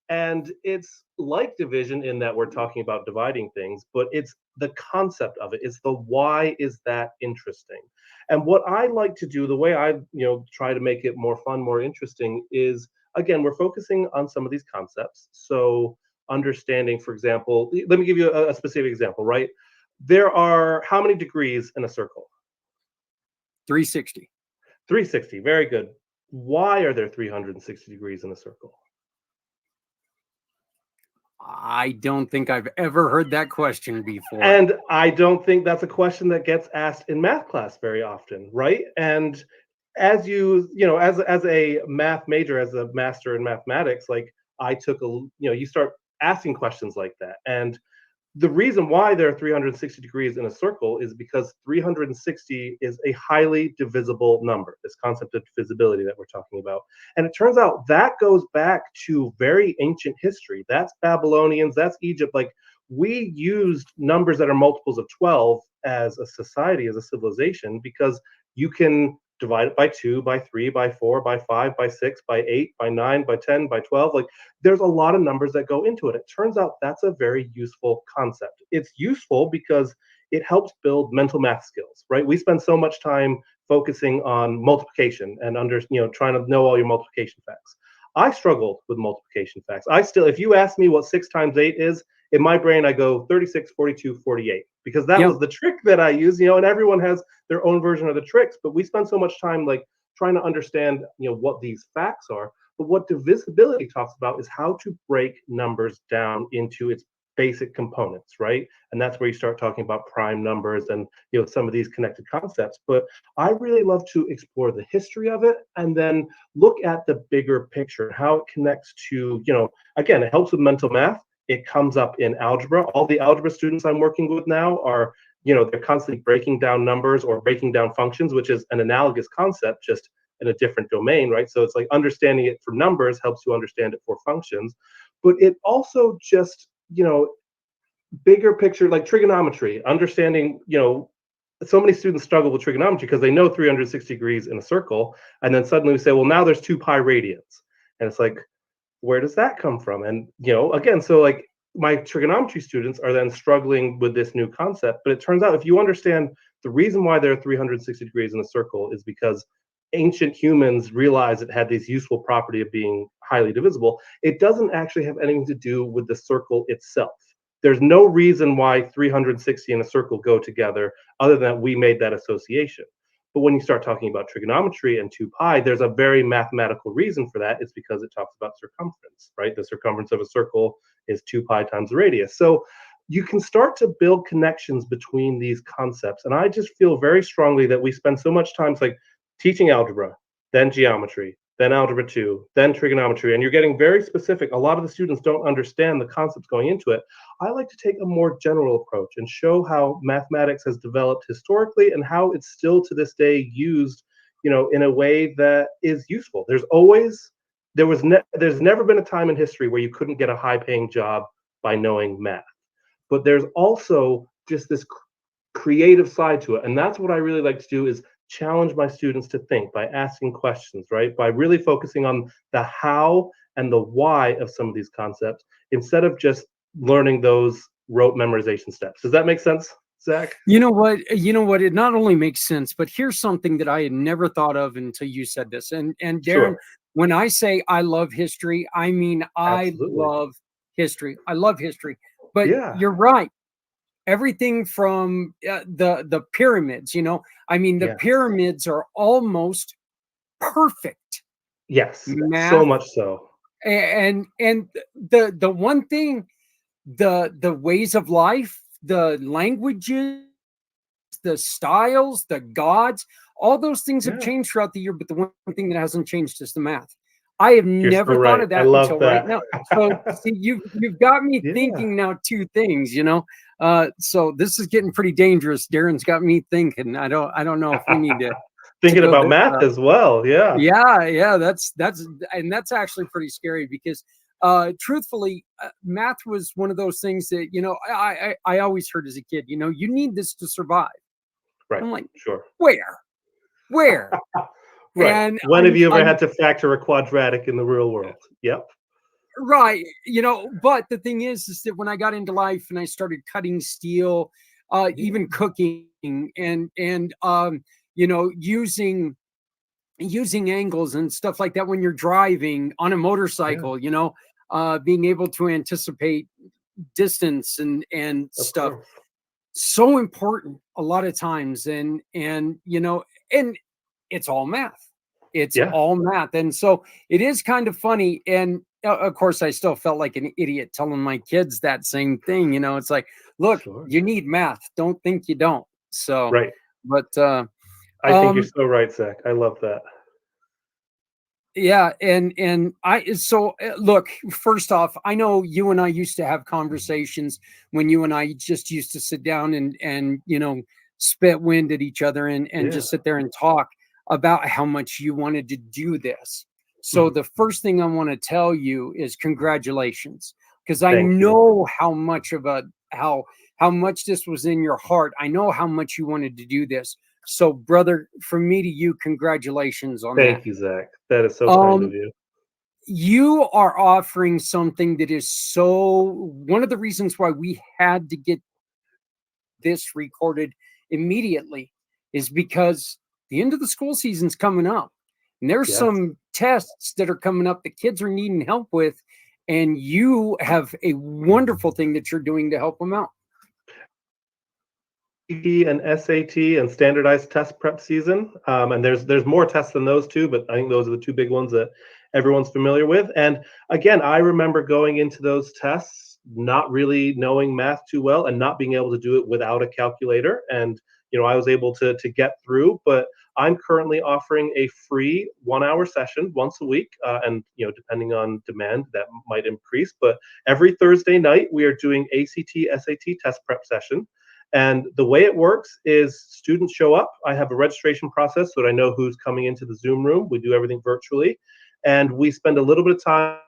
And it's like division in that we're talking about dividing things, but it's the concept of it. It's the why is that interesting? And what I like to do, the way I try to make it more fun, more interesting, is again, we're focusing on some of these concepts. So understanding, for example, let me give you a specific example, right? There are how many degrees in a circle? 360. 360. Very good. Why are there 360 degrees in a circle? I don't think I've ever heard that question before. And I don't think that's a question that gets asked in math class very often, right? And as as a math major, as a master in mathematics, like I took you start asking questions like that. And the reason why there are 360 degrees in a circle is because 360 is a highly divisible number, this concept of divisibility that we're talking about. And it turns out that goes back to very ancient history. That's Babylonians, that's Egypt. Like we used numbers that are multiples of 12 as a society, as a civilization, because you can divide it by 2, by 3, by 4, by 5, by 6, by 8, by 9, by 10, by 12. Like there's a lot of numbers that go into it. It turns out that's a very useful concept. It's useful because it helps build mental math skills, right? We spend so much time focusing on multiplication and trying to know all your multiplication facts. I struggled with multiplication facts. I still, if you ask me what 6 times 8 is, in my brain, I go 36, 42, 48, because that Yep. was the trick that I use, and everyone has their own version of the tricks, but we spend so much time like trying to understand, what these facts are. But what divisibility talks about is how to break numbers down into its basic components, right? And that's where you start talking about prime numbers and some of these connected concepts. But I really love to explore the history of it and then look at the bigger picture, how it connects to, again, it helps with mental math. It comes up in algebra. All the algebra students I'm working with now are, they're constantly breaking down numbers or breaking down functions, which is an analogous concept, just in a different domain, right? So it's like understanding it for numbers helps you understand it for functions. But it also just, bigger picture, like trigonometry, understanding, so many students struggle with trigonometry because they know 360 degrees in a circle. And then suddenly we say, well, now there's 2 pi radians. And it's like, where does that come from? And, again, so like my trigonometry students are then struggling with this new concept. But it turns out if you understand the reason why there are 360 degrees in a circle is because ancient humans realized it had this useful property of being highly divisible. It doesn't actually have anything to do with the circle itself. There's no reason why 360 and a circle go together other than that we made that association. But when you start talking about trigonometry and 2 pi, there's a very mathematical reason for that. It's because it talks about circumference, right? The circumference of a circle is 2 pi times the radius. So you can start to build connections between these concepts. And I just feel very strongly that we spend so much time like teaching algebra, then geometry, then algebra 2, then trigonometry, and you're getting very specific. A lot of the students don't understand the concepts going into it. I like to take a more general approach and show how mathematics has developed historically and how it's still to this day used, in a way that is useful. There's never been a time in history where you couldn't get a high-paying job by knowing math. But there's also just this creative side to it, and that's what I really like to do is challenge my students to think by asking questions, right? By really focusing on the how and the why of some of these concepts instead of just learning those rote memorization steps. Does that make sense, Zach? You know what? It not only makes sense, but here's something that I had never thought of until you said this. And Darren, Sure. when I say I love history, I mean Absolutely. love history. I love history. But Yeah. you're right. Everything from the pyramids, the Yes. pyramids are almost perfect. Yes. Math, So much so. and the one thing, the ways of life, the languages, the styles, the gods, all those things have Yeah. changed throughout the year, but the one thing that hasn't changed is the math. I have You're never so thought right. of I that love until that. right now. So see, you've got me Yeah. thinking now 2 things, so this is getting pretty dangerous. Darren's got me thinking. I don't know if we need to Thinking go about this math as well. Yeah. yeah, that's actually pretty scary because truthfully, math was one of those things that I always heard as a kid, you need this to survive. Right. I'm like, Sure. where Right. and When have you ever I'm had to factor a quadratic in the real world? Yep. right, but the thing is that when I got into life and I started cutting steel, even cooking and using angles and stuff like that when you're driving on a motorcycle, being able to anticipate distance and Of stuff, course. so important a lot of times. And it's all math. It's Yeah. all math. And so it is kind of funny. And of course, I still felt like an idiot telling my kids that same thing. It's like, look, Sure. you need math. Don't think you don't. So, Right. but I think you're so right, Zach. I love that. yeah, and look, first off, I know you and I used to have conversations when you and I just used to sit down and spit wind at each other and Yeah. just sit there and talk about how much you wanted to do this. So Mhm. the first thing I want to tell you is congratulations, because I Thank you. know how much of how much this was in your heart. I know how much you wanted to do this. So, brother, from me to you, congratulations on that. Thank you, Zach. That is so kind of you. You are offering something that is one of the reasons why we had to get this recorded immediately is because the end of the school season's coming up. And there's Yes. some tests that are coming up that kids are needing help with. And you have a wonderful thing that you're doing to help them out. ACT and SAT and standardized test prep season. And there's more tests than those two, but I think those are the two big ones that everyone's familiar with. And again, I remember going into those tests not really knowing math too well and not being able to do it without a calculator. And I was able to get through, but I'm currently offering a free 1 hour session once a week. And depending on demand, that might increase. But every Thursday night, we are doing ACT, SAT test prep session. And the way it works is students show up. I have a registration process so that I know who's coming into the Zoom room. We do everything virtually. And we spend a little bit of time,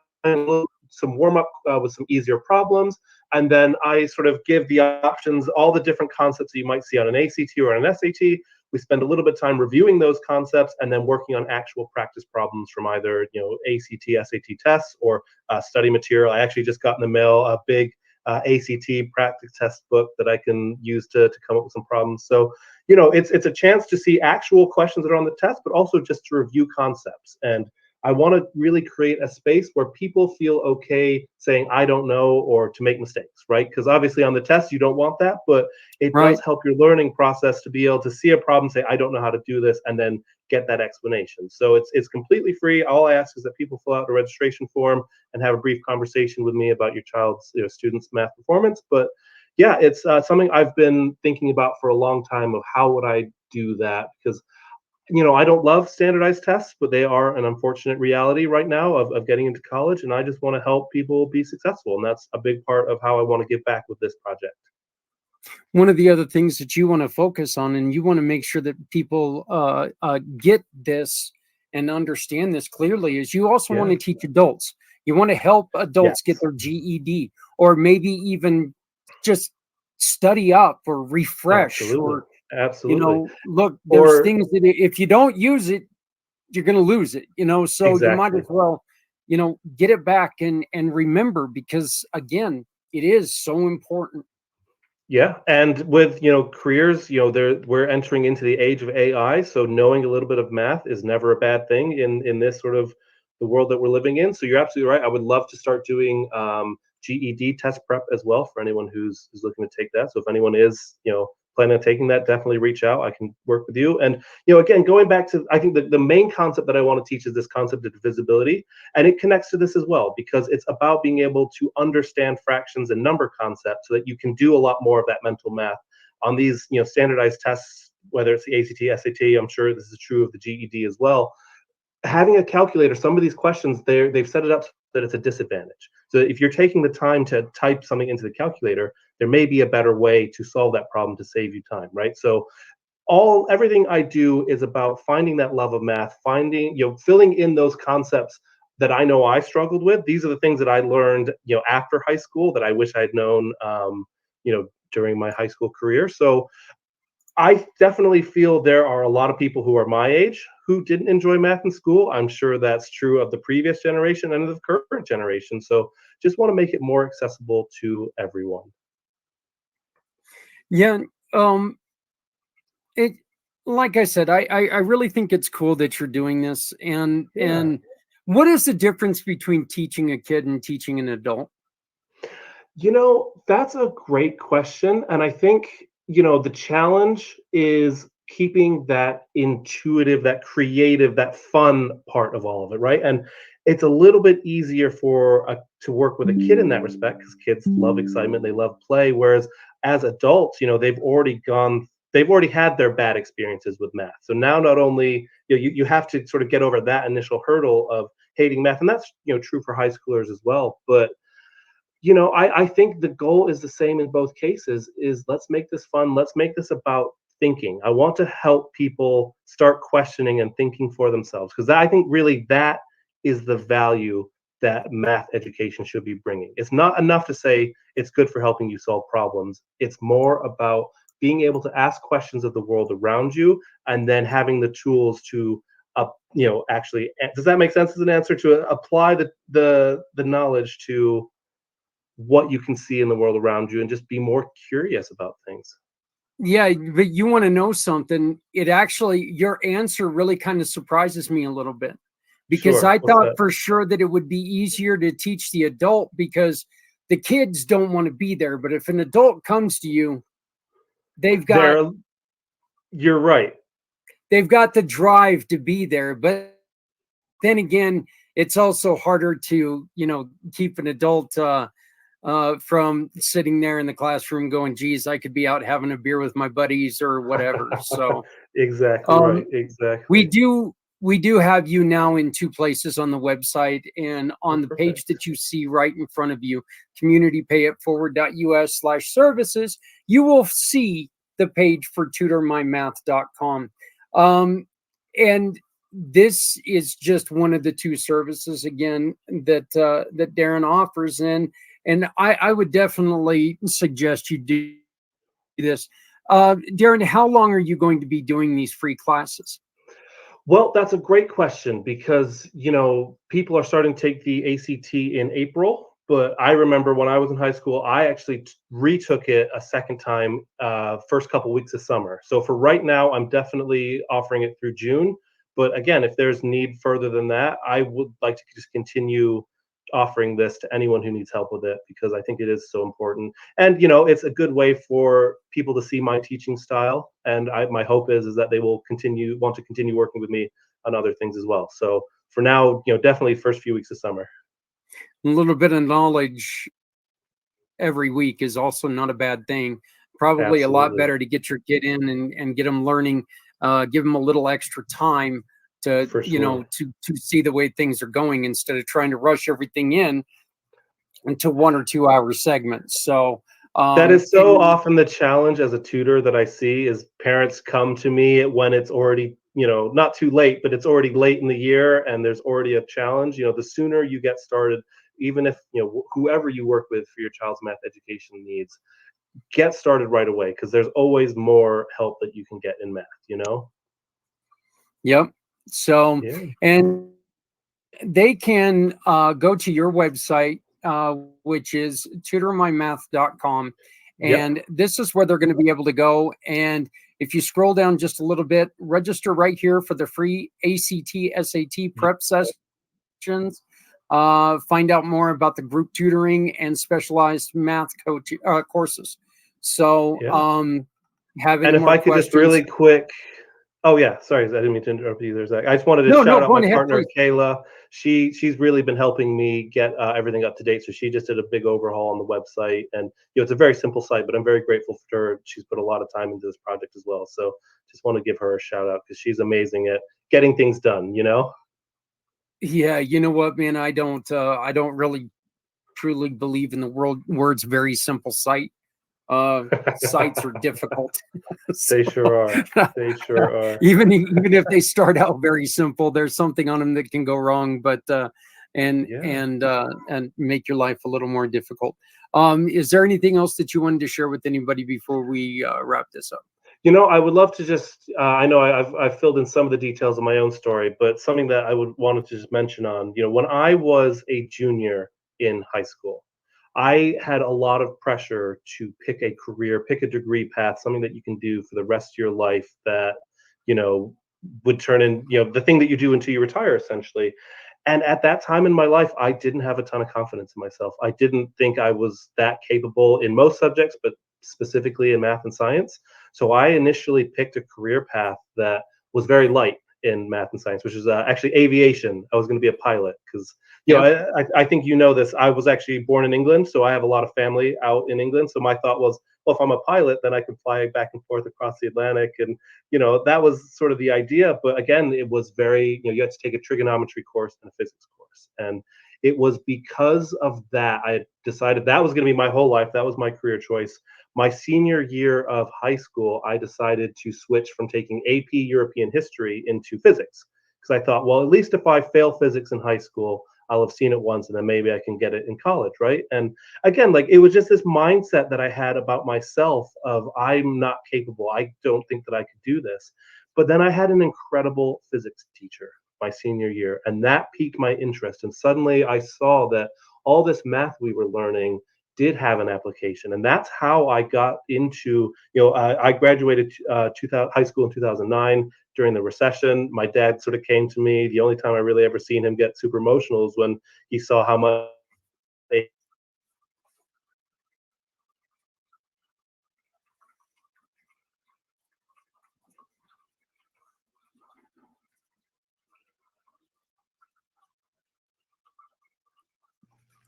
some warm up with some easier problems. And then I sort of give the options, all the different concepts that you might see on an ACT or on an SAT. We spend a little bit of time reviewing those concepts and then working on actual practice problems from either ACT, SAT tests or study material. I actually just got in the mail a big ACT practice test book that I can use to come up with some problems. So, it's a chance to see actual questions that are on the test, but also just to review concepts. And I want to really create a space where people feel okay saying, I don't know, or to make mistakes, right? Because obviously on the test, you don't want that, but it does help your learning process to be able to see a problem, say, I don't know how to do this, and then get that explanation. So it's completely free. All I ask is that people fill out a registration form and have a brief conversation with me about your child's student's math performance. But yeah, it's something I've been thinking about for a long time of how would I do that, because I don't love standardized tests, but they are an unfortunate reality right now of getting into college. And I just want to help people be successful. And that's a big part of how I want to give back with this project. One of the other things that you want to focus on, and you want to make sure that people get this and understand this clearly, is you also want to teach adults. You want to help adults get their GED, or maybe even just study up or refresh. Absolutely. Look, there's things that if you don't use it, you're going to lose it, so you might as well, get it back and remember, because again, it is so important. Yeah. And with, careers, we're entering into the age of AI. So knowing a little bit of math is never a bad thing in this sort of the world that we're living in. So you're absolutely right. I would love to start doing GED test prep as well for anyone who's looking to take that. So if anyone is, planning on taking that, definitely reach out. I can work with you. And, again, going back to, I think the main concept that I want to teach is this concept of divisibility. And it connects to this as well, because it's about being able to understand fractions and number concepts so that you can do a lot more of that mental math on these, standardized tests, whether it's the ACT, SAT. I'm sure this is true of the GED as well. Having a calculator, some of these questions, they've set it up so that it's a disadvantage. So if you're taking the time to type something into the calculator, there may be a better way to solve that problem to save you time, right? So everything I do is about finding that love of math, filling in those concepts that I know I struggled with. These are the things that I learned, after high school that I wish I'd known, during my high school career. So I definitely feel there are a lot of people who are my age who didn't enjoy math in school. I'm sure that's true of the previous generation and of the current generation. So just want to make it more accessible to everyone. Yeah. It, like I said, I really think it's cool that you're doing this. And what is the difference between teaching a kid and teaching an adult? That's a great question. And I think, the challenge is keeping that intuitive, that creative, that fun part of all of it, right? And it's a little bit easier to work with a kid in that respect, because kids love excitement, they love play. Whereas as adults, they've already had their bad experiences with math. So now not only you have to sort of get over that initial hurdle of hating math, and that's true for high schoolers as well. But I think the goal is the same in both cases, is let's make this fun. Let's make this about thinking. I want to help people start questioning and thinking for themselves, because I think really that is the value that math education should be bringing. It's not enough to say it's good for helping you solve problems. It's more about being able to ask questions of the world around you and then having the tools to actually, does that make sense as an answer, to apply the knowledge to what you can see in the world around you and just be more curious about things. Yeah, but you want to know something? It actually, your answer really kind of surprises me a little bit, because Sure. I What's thought that? for sure that it would be easier to teach the adult because the kids don't want to be there. But if an adult comes to you, they've got There, you're right. they've got the drive to be there. But then again, it's also harder to, keep an adult from sitting there in the classroom going, geez, I could be out having a beer with my buddies or whatever. So Exactly right. um, we Exactly. do we do have you now in two places on the website, and Oh, on the page perfect. that you see right in front of you, communitypayitforward.us/services, you will see the page for tutormymath.com. And this is just one of the two services again that Darren offers, and I would definitely suggest you do this. Darren, how long are you going to be doing these free classes? Well, that's a great question because, people are starting to take the ACT in April, but I remember when I was in high school, I actually retook it a second time, first couple weeks of summer. So for right now, I'm definitely offering it through June. But again, if there's need further than that, I would like to just continue offering this to anyone who needs help with it because I think it is so important. And it's a good way for people to see my teaching style. And my hope is that they will want to continue working with me on other things as well. So for now, definitely first few weeks of summer. A little bit of knowledge every week is also not a bad thing. Probably a lot Absolutely. better to get your kid in and get them learning, give them a little extra time to, For sure. to see the way things are going instead of trying to rush everything in into 1 or 2 hour segments. So, That is so and often the challenge as a tutor that I see is parents come to me when it's already, not too late, but it's already late in the year and there's already a challenge. The sooner you get started, even if, whoever you work with for your child's math education needs, get started right away because there's always more help that you can get in math. yep. So, Yeah. and they can go to your website, which is tutormymath.com. Yep. And this is where they're going to be able to go. And if you scroll down just a little bit, register right here for the free ACT SAT prep sessions. Find out more about the group tutoring and specialized math courses. So, Yeah. have any And if more I could just really questions? quick, oh yeah, sorry, I didn't mean to interrupt you there, Zach. I just wanted to No, shout no, out go my on ahead, partner please. Kayla. She's really been helping me get everything up to date. So she just did a big overhaul on the website, and it's a very simple site, but I'm very grateful for her. She's put a lot of time into this project as well. So just want to give her a shout out because she's amazing at getting things done. Yeah, you know what, man? I don't really truly believe in the words very simple sight. Sites are difficult. They So, sure are. They sure are. even if they start out very simple, there's something on them that can go wrong, but Yeah. and make your life a little more difficult. Is there anything else that you wanted to share with anybody before we wrap this up? I would love to just. I know I've filled in some of the details of my own story, but something that I would wanted to just mention on. When I was a junior in high school, I had a lot of pressure to pick a career, pick a degree path, something that you can do for the rest of your life that you know would turn in, the thing that you do until you retire, essentially. And at that time in my life, I didn't have a ton of confidence in myself. I didn't think I was that capable in most subjects, but specifically in math and science. So I initially picked a career path that was very light in math and science, which is actually aviation. I was going to be a pilot because, Yep. I think this. I was actually born in England, so I have a lot of family out in England. So my thought was, well, if I'm a pilot, then I can fly back and forth across the Atlantic, and that was sort of the idea. But again, it was very, you had to take a trigonometry course and a physics course, and it was because of that I decided that was going to be my whole life. That was my career choice. My senior year of high school, I decided to switch from taking AP European history into physics because I thought, well, at least if I fail physics in high school, I'll have seen it once and then maybe I can get it in college, right? And again, like it was just this mindset that I had about myself of I'm not capable. I don't think that I could do this. But then I had an incredible physics teacher my senior year, and that piqued my interest. And suddenly I saw that all this math we were learning did have an application. And that's how I got into, I graduated 2000, high school in 2009 during the recession. My dad sort of came to me. The only time I really ever seen him get super emotional is when he saw how much they.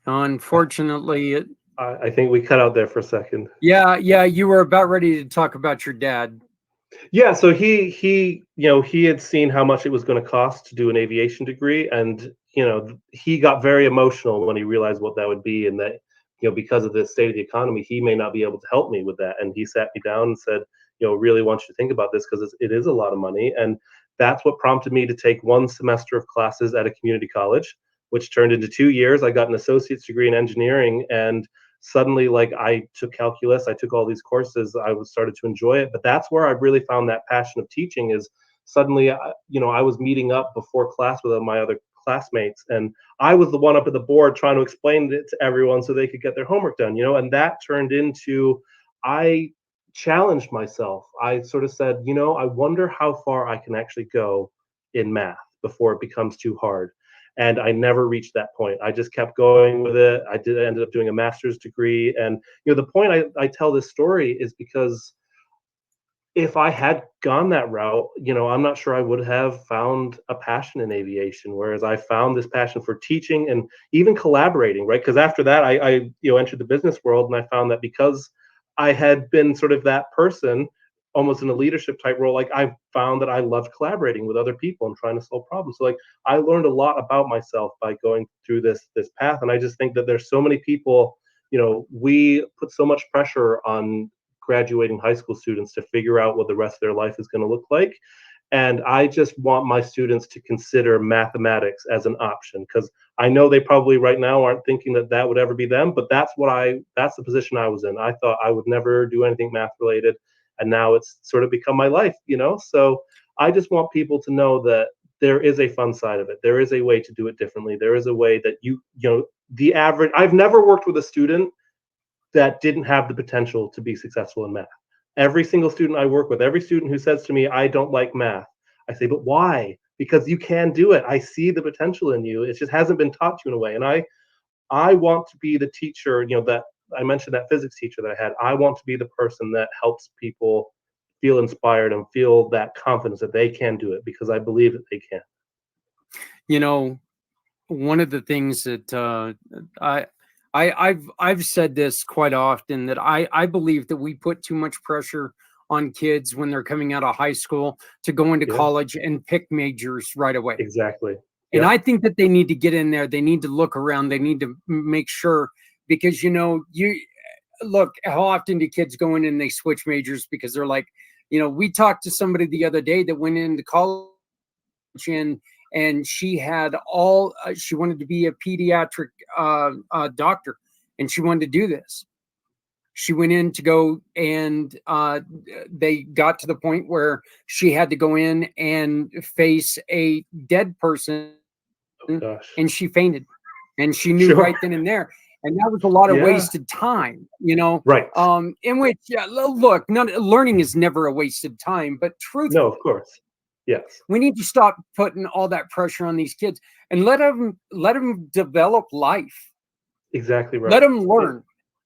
Unfortunately, I think we cut out there for a second. yeah, you were about ready to talk about your dad. Yeah, so he had seen how much it was going to cost to do an aviation degree, and he got very emotional when he realized what that would be, and that because of the state of the economy, he may not be able to help me with that. And he sat me down and said, really want you to think about this because it is a lot of money, and that's what prompted me to take one semester of classes at a community college, which turned into 2 years. I got an associate's degree in engineering, and suddenly, like, I took calculus, I took all these courses, I was started to enjoy it. But that's where I really found that passion of teaching. Is suddenly, I was meeting up before class with my other classmates, and I was the one up at the board trying to explain it to everyone so they could get their homework done. And that turned into, I challenged myself. I sort of said, I wonder how far I can actually go in math before it becomes too hard. And I never reached that point. I just kept going with it. Ended up doing a master's degree. And the point I tell this story is because if I had gone that route, I'm not sure I would have found a passion in aviation. Whereas I found this passion for teaching and even collaborating, right? Because after that, I entered the business world, and I found that because I had been sort of that person, almost in a leadership type role, like, I found that I loved collaborating with other people and trying to solve problems. So, like, I learned a lot about myself by going through this path. And I just think that there's so many people, we put so much pressure on graduating high school students to figure out what the rest of their life is going to look like. And I just want my students to consider mathematics as an option, because I know they probably right now aren't thinking that that would ever be them, but that's the position I was in. I thought I would never do anything math related, and now it's sort of become my life. So I just want people to know that there is a fun side of it. There is a way to do it differently. There is a way that the average. I've never worked with a student that didn't have the potential to be successful in math. Every single student I work with, every student who says to me, I don't like math, I say, but why? Because you can do it. I see the potential in you. It just hasn't been taught to you in a way. And I want to be the teacher, that I mentioned, that physics teacher that I had. I want to be the person that helps people feel inspired and feel that confidence that they can do it, because I believe that they can. One of the things that I've said this quite often, that I believe that we put too much pressure on kids when they're coming out of high school to go into college and pick majors right away. Exactly. And I think that they need to get in there. They need to look around. They need to make sure, because, you look, how often do kids go in and they switch majors because they're like, we talked to somebody the other day that went into college and she had she wanted to be a pediatric doctor, and she wanted to do this. She went in to go, and they got to the point where she had to go in and face a dead person, and she fainted, and she knew right then and there. And that was a lot of wasted time, Right. In which, look, learning is never a wasted time, but truthfully, no, of course. Yes. We need to stop putting all that pressure on these kids and let them develop life. Exactly right. Let them learn.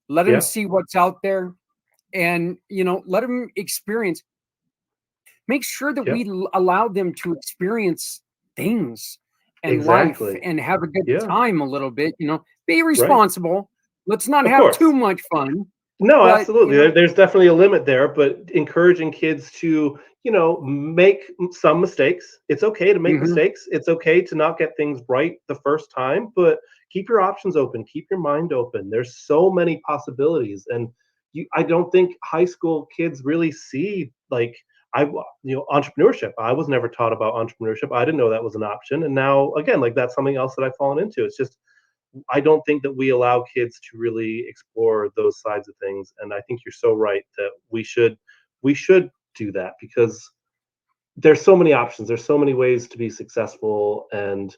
Let them see what's out there, and let them experience. Make sure that we allow them to experience things and life and have a good time a little bit. Be responsible. Right. Let's not have too much fun. No, absolutely. There's definitely a limit there, but encouraging kids to, make some mistakes. It's okay to make mistakes. It's okay to not get things right the first time, but keep your options open. Keep your mind open. There's so many possibilities. And I don't think high school kids really see, like, entrepreneurship. I was never taught about entrepreneurship. I didn't know that was an option. And now, again, like, that's something else that I've fallen into. It's just, I don't think that we allow kids to really explore those sides of things. And I think you're so right that we should do that, because there's so many options. There's so many ways to be successful. And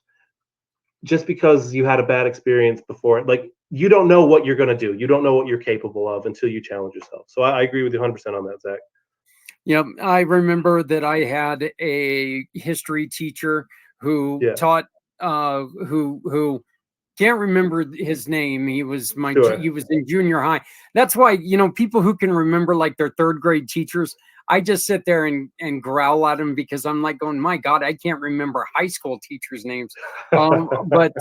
just because you had a bad experience before, like, you don't know what you're going to do. You don't know what you're capable of until you challenge yourself. So I agree with you 100% on that, Zach. Yep. I remember that I had a history teacher who taught, who can't remember his name. He was he was in junior high. That's why, people who can remember like their third grade teachers, I just sit there and growl at them because I'm like going, my God, I can't remember high school teachers' names. But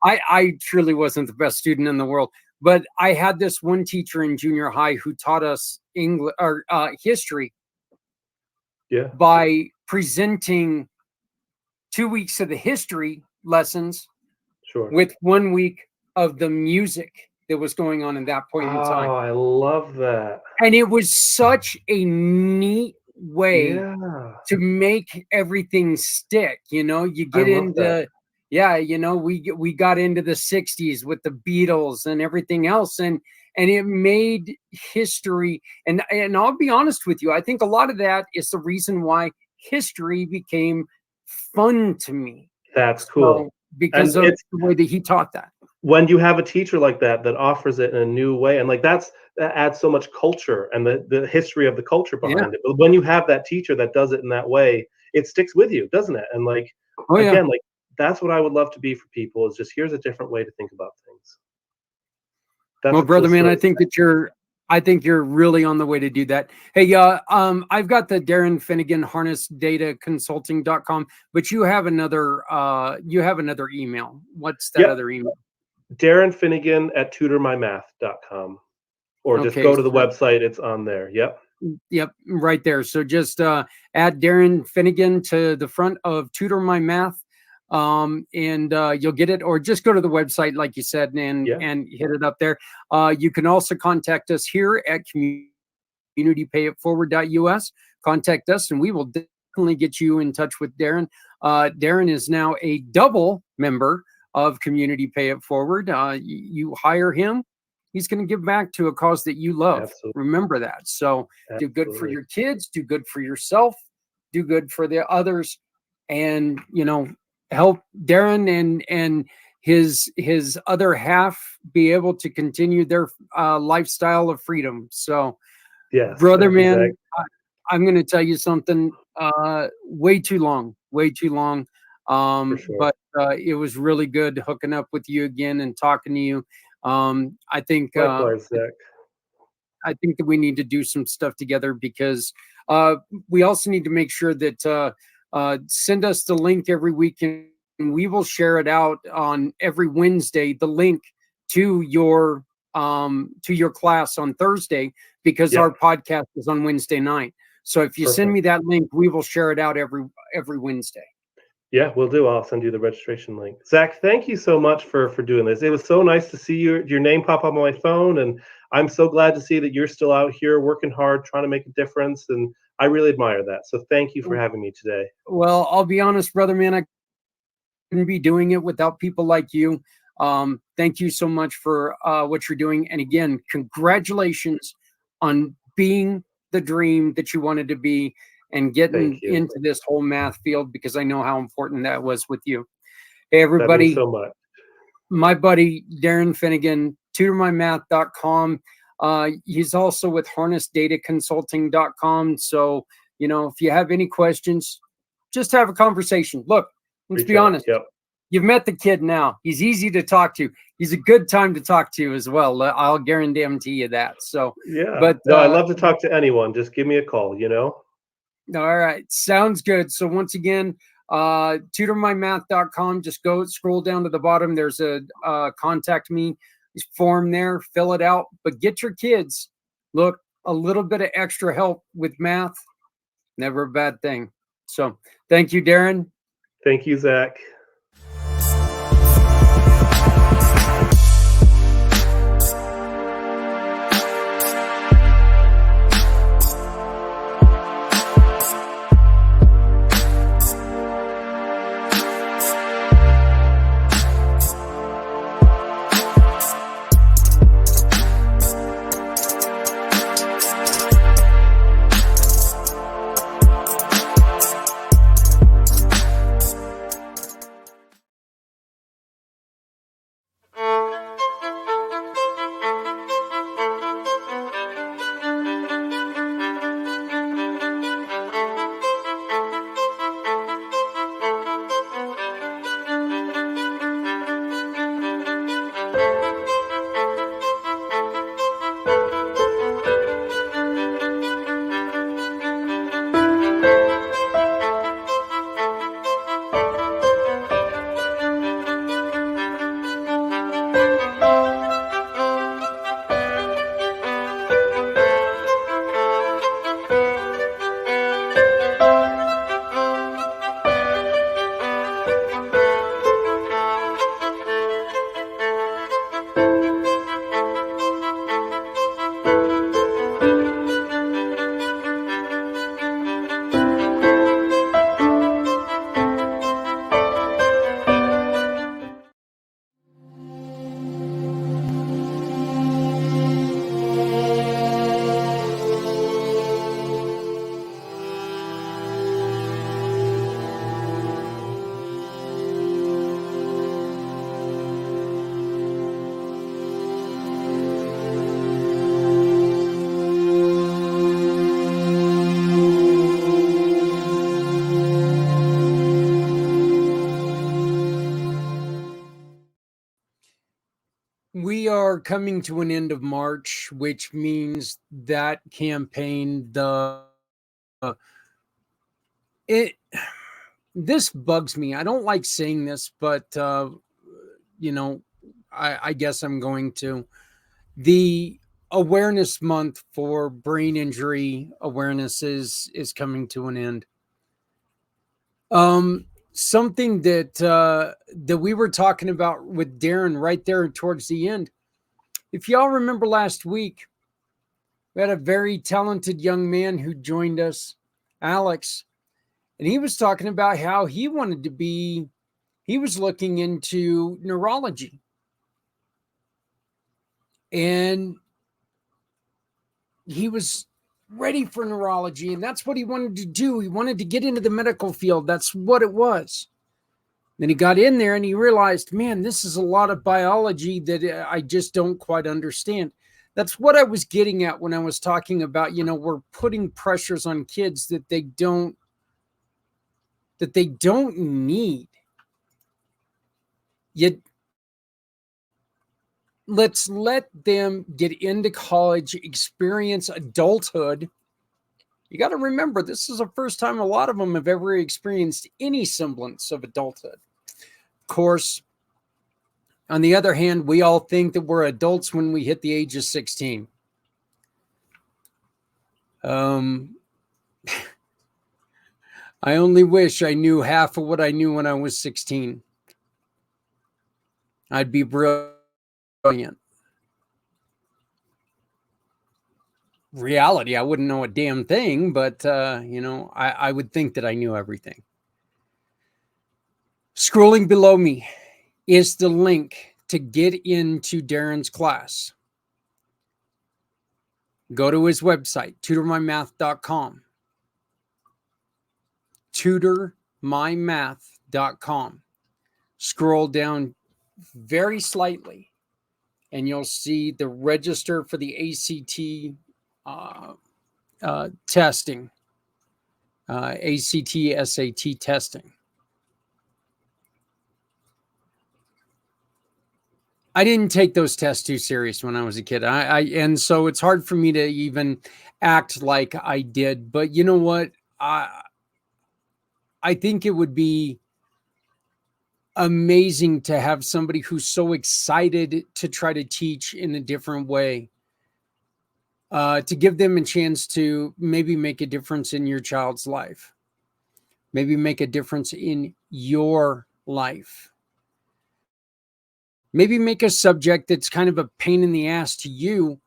I truly wasn't the best student in the world. But I had this one teacher in junior high who taught us English or history by presenting 2 weeks of the history lessons with 1 week of the music that was going on in that point in time. Oh, I love that. And it was such a neat way to make everything stick. You get into, we got into the 60s with the Beatles and everything else. And it made history. And I'll be honest with you, I think a lot of that is the reason why history became fun to me. That's cool. Because of the way that he taught that. When you have a teacher like that offers it in a new way, and like that adds so much culture and the history of the culture behind it. But when you have that teacher that does it in that way, it sticks with you, doesn't it? And like like that's what I would love to be for people, is just here's a different way to think about things. Well, brother, man, I think you're really on the way to do that. Hey, I've got the Darren Finnegan harnessdataconsulting.com, but you have another email. What's that other email? Darren Finnegan at tutormymath.com, or just go to the website. It's on there. Yep. Right there. So just add Darren Finnegan to the front of Tutor My Math. And you'll get it, or just go to the website, like you said, and hit it up there. You can also contact us here at communitypayitforward.us. Contact us and we will definitely get you in touch with Darren. Darren is now a double member of Community Pay It Forward. You hire him, he's going to give back to a cause that you love. Absolutely. Remember that. So do good for your kids, do good for yourself, do good for the others, and help Darren and his other half be able to continue their lifestyle of freedom. So, brother, man, I'm going to tell you something. Way too long. But it was really good hooking up with you again and talking to you. I think likewise, Zach. I think that we need to do some stuff together, because we also need to make sure that send us the link every week, and we will share it out on every Wednesday, the link to your class on Thursday, because our podcast is on Wednesday night. So if you send me that link, we will share it out every Wednesday. Yeah, we'll do. I'll send you the registration link. Zach, thank you so much for doing this. It was so nice to see your name pop up on my phone, and I'm so glad to see that you're still out here working hard, trying to make a difference, and I really admire that. So thank you for having me today. Well, I'll be honest, brother, man, I couldn't be doing it without people like you. Thank you so much for what you're doing. And again, congratulations on being the dream that you wanted to be and getting into this whole math field, because I know how important that was with you. Hey, everybody. That means so much. My buddy, Darren Finnegan, tutormymath.com. He's also with harnessdataconsulting.com. So, if you have any questions, just have a conversation. Look, let's be honest. You've met the kid now. He's easy to talk to. He's a good time to talk to as well. I'll guarantee you that. So, but I love to talk to anyone. Just give me a call, All right. Sounds good. So once again, tutormymath.com, just scroll down to the bottom. There's a contact me form there, fill it out, but get your kids, look, a little bit of extra help with math, never a bad thing. So thank you, Darren. Thank you, Zach. we are coming to an end of March, which means that campaign, this bugs me. I don't like saying this, but I guess I'm going to. The awareness month for brain injury awareness is coming to an end. Something that we were talking about with Darren right there towards the end. If y'all remember last week, we had a very talented young man who joined us, Alex, and he was talking about how he was looking into neurology. And he was ready for neurology, and that's what he wanted to do. He wanted to get into the medical field. That's what it was. Then he got in there and he realized, man, this is a lot of biology that I just don't quite understand. That's what I was getting at when I was talking about, we're putting pressures on kids that they don't need. Yet let's let them get into college, experience adulthood. You got to remember, this is the first time a lot of them have ever experienced any semblance of adulthood. Of course, on the other hand, we all think that we're adults when we hit the age of 16. I only wish I knew half of what I knew when I was 16. I'd be brilliant. Reality, I wouldn't know a damn thing, but I would think that I knew everything. Scrolling below me is the link to get into Darren's class. Go to his website, tutormymath.com. tutormymath.com. Scroll down very slightly and you'll see the register for the ACT testing, ACT, SAT testing. I didn't take those tests too serious when I was a kid. And so it's hard for me to even act like I did. But you know what? I think it would be amazing to have somebody who's so excited to try to teach in a different way, to give them a chance to maybe make a difference in your child's life, maybe make a difference in your life. Maybe make a subject that's kind of a pain in the ass to you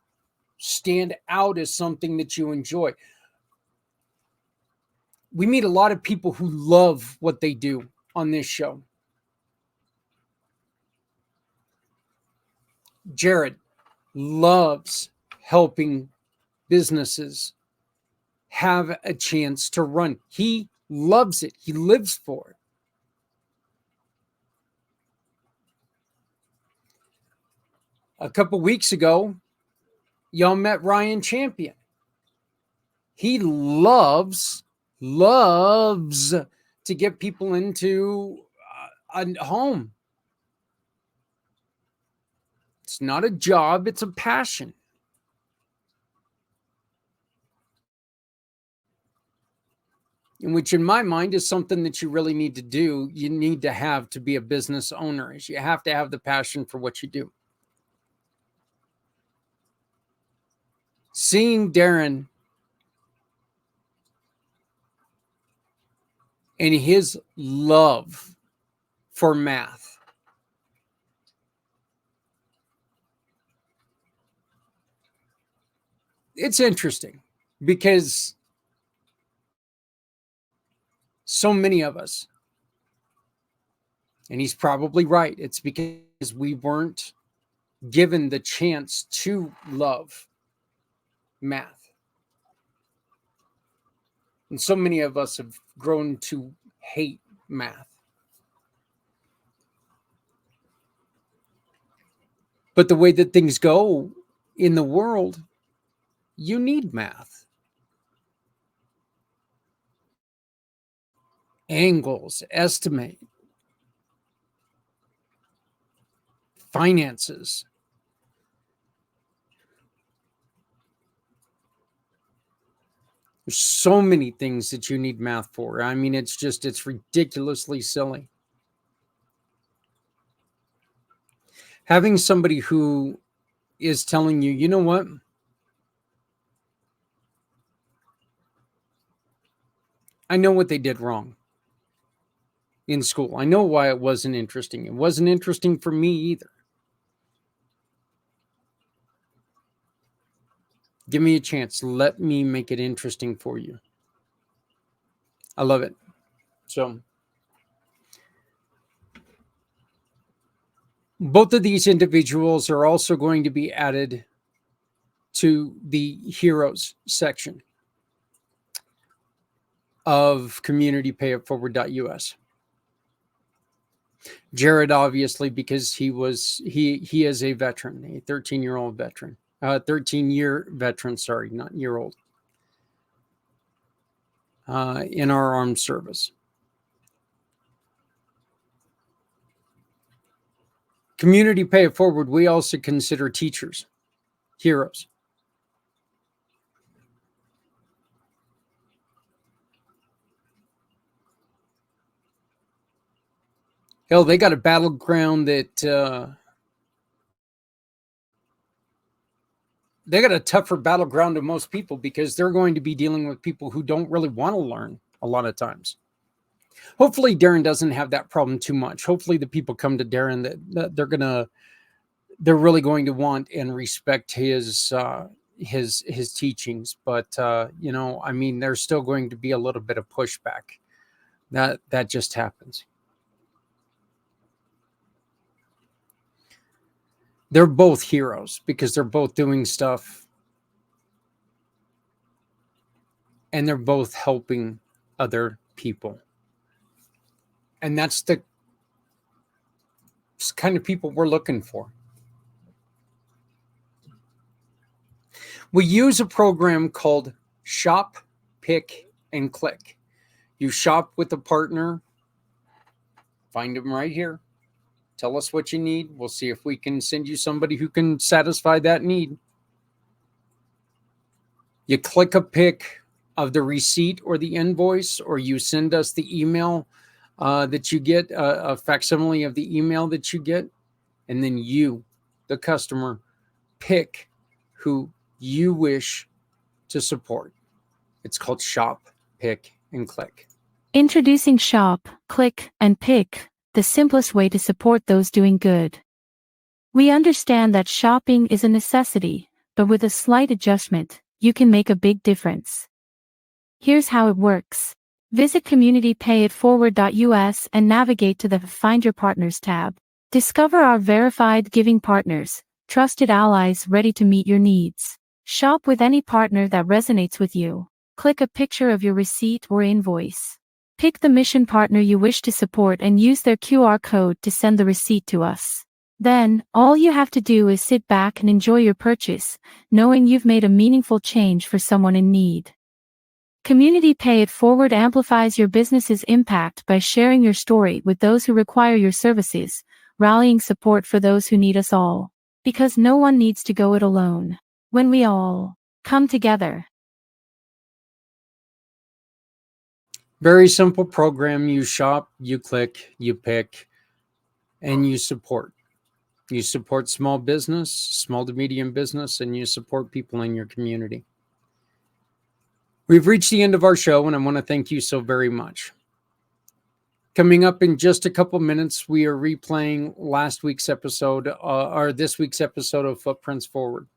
stand out as something that you enjoy. We meet a lot of people who love what they do on this show. Jared loves helping businesses have a chance to run. He loves it. He lives for it. A couple weeks ago, y'all met Ryan Champion. He loves to get people into a home. It's not a job, it's a passion. In which, in my mind, is something that you really need to do. You need to have to be a business owner. Is you have to have the passion for what you do. Seeing Darren and his love for math, it's interesting because so many of us, and he's probably right, it's because we weren't given the chance to love math. And so many of us have grown to hate math. But the way that things go in the world, you need math. Angles, estimate, finances. There's so many things that you need math for. I mean, it's ridiculously silly. Having somebody who is telling you, you know what? I know what they did wrong in school. I know why it wasn't interesting. It wasn't interesting for me either. Give me a chance. Let me make it interesting for you. I love it. So both of these individuals are also going to be added to the heroes section of communitypayitforward.us. Jared, obviously, because he is a veteran, a 13-year-old veteran, 13-year veteran, sorry, not year old, in our armed service. Community Pay It Forward, we also consider teachers heroes. Hell, they got a battleground that they got a tougher battleground than most people because they're going to be dealing with people who don't really want to learn a lot of times. Hopefully Darren doesn't have that problem too much. Hopefully the people come to Darren that they're really going to want and respect his teachings. But you know, I mean, there's still going to be a little bit of pushback. That just happens. They're both heroes because they're both doing stuff and they're both helping other people. And that's the kind of people we're looking for. We use a program called Shop, Pick, and Click. You shop with a partner, find them right here. Tell us what you need. We'll see if we can send you somebody who can satisfy that need. You click a pic of the receipt or the invoice, or you send us the email that you get, a facsimile of the email that you get, and then you, the customer, pick who you wish to support. It's called Shop, Pick, and Click. Introducing Shop, Click, and Pick, the simplest way to support those doing good. We understand that shopping is a necessity, but with a slight adjustment, you can make a big difference. Here's how it works. Visit communitypayitforward.us and navigate to the Find Your Partners tab. Discover our verified giving partners, trusted allies ready to meet your needs. Shop with any partner that resonates with you. Click a picture of your receipt or invoice. Pick the mission partner you wish to support and use their QR code to send the receipt to us. Then, all you have to do is sit back and enjoy your purchase, knowing you've made a meaningful change for someone in need. Community Pay It Forward amplifies your business's impact by sharing your story with those who require your services, rallying support for those who need us all. Because no one needs to go it alone. When we all come together. Very simple program. You shop, you click, you pick, and you support. You support small business, small to medium business, and you support people in your community. We've reached the end of our show, and I want to thank you so very much. Coming up in just a couple minutes, we are replaying last week's episode, or this week's episode of Footprints Forward.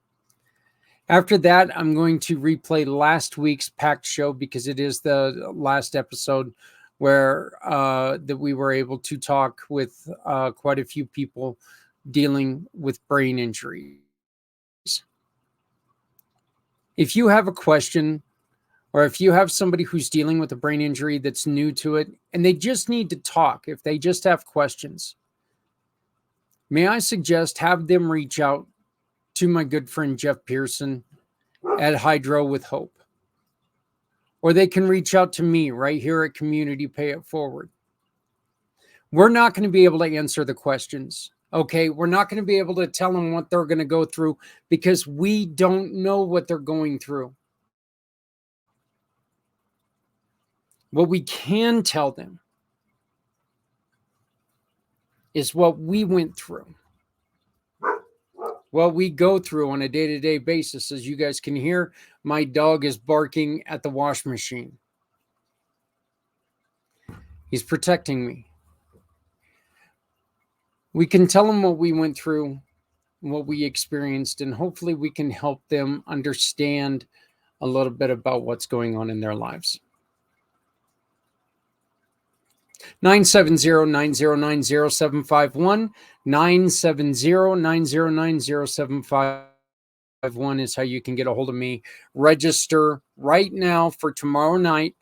After that, I'm going to replay last week's Packed show because it is the last episode where that we were able to talk with quite a few people dealing with brain injuries. If you have a question, or if you have somebody who's dealing with a brain injury that's new to it, and they just need to talk, if they just have questions, may I suggest have them reach out to my good friend Jeff Pearson at Hydro with Hope. Or they can reach out to me right here at Community Pay It Forward. We're not going to be able to answer the questions, okay? We're not going to be able to tell them what they're going to go through because we don't know what they're going through. What we can tell them is what we went through, what we go through on a day-to-day basis. As you guys can hear, my dog is barking at the wash machine. He's protecting me. We can tell them what we went through, what we experienced, and hopefully we can help them understand a little bit about what's going on in their lives. 970-909-0751, 970-909-0751 is how you can get a hold of me. Register right now for tomorrow night,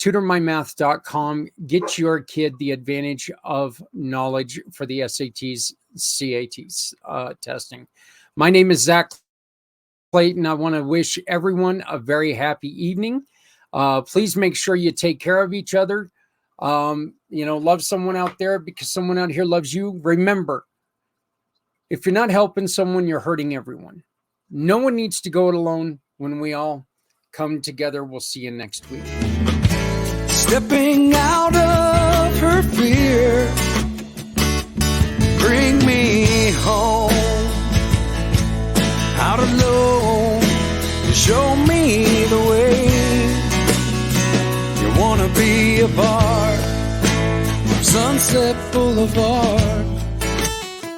tutormymath.com. Get your kid the advantage of knowledge for the SATs, CATs testing. My name is Zach Clayton. I want to wish everyone a very happy evening. Please make sure you take care of each other. Love someone out there because someone out here loves you. Remember, if you're not helping someone, you're hurting everyone. No one needs to go it alone. When we all come together, we'll see you next week. Stepping out of her fear, bring me home. Out alone, you show me the way. You wanna be a part of Sunset Boulevard.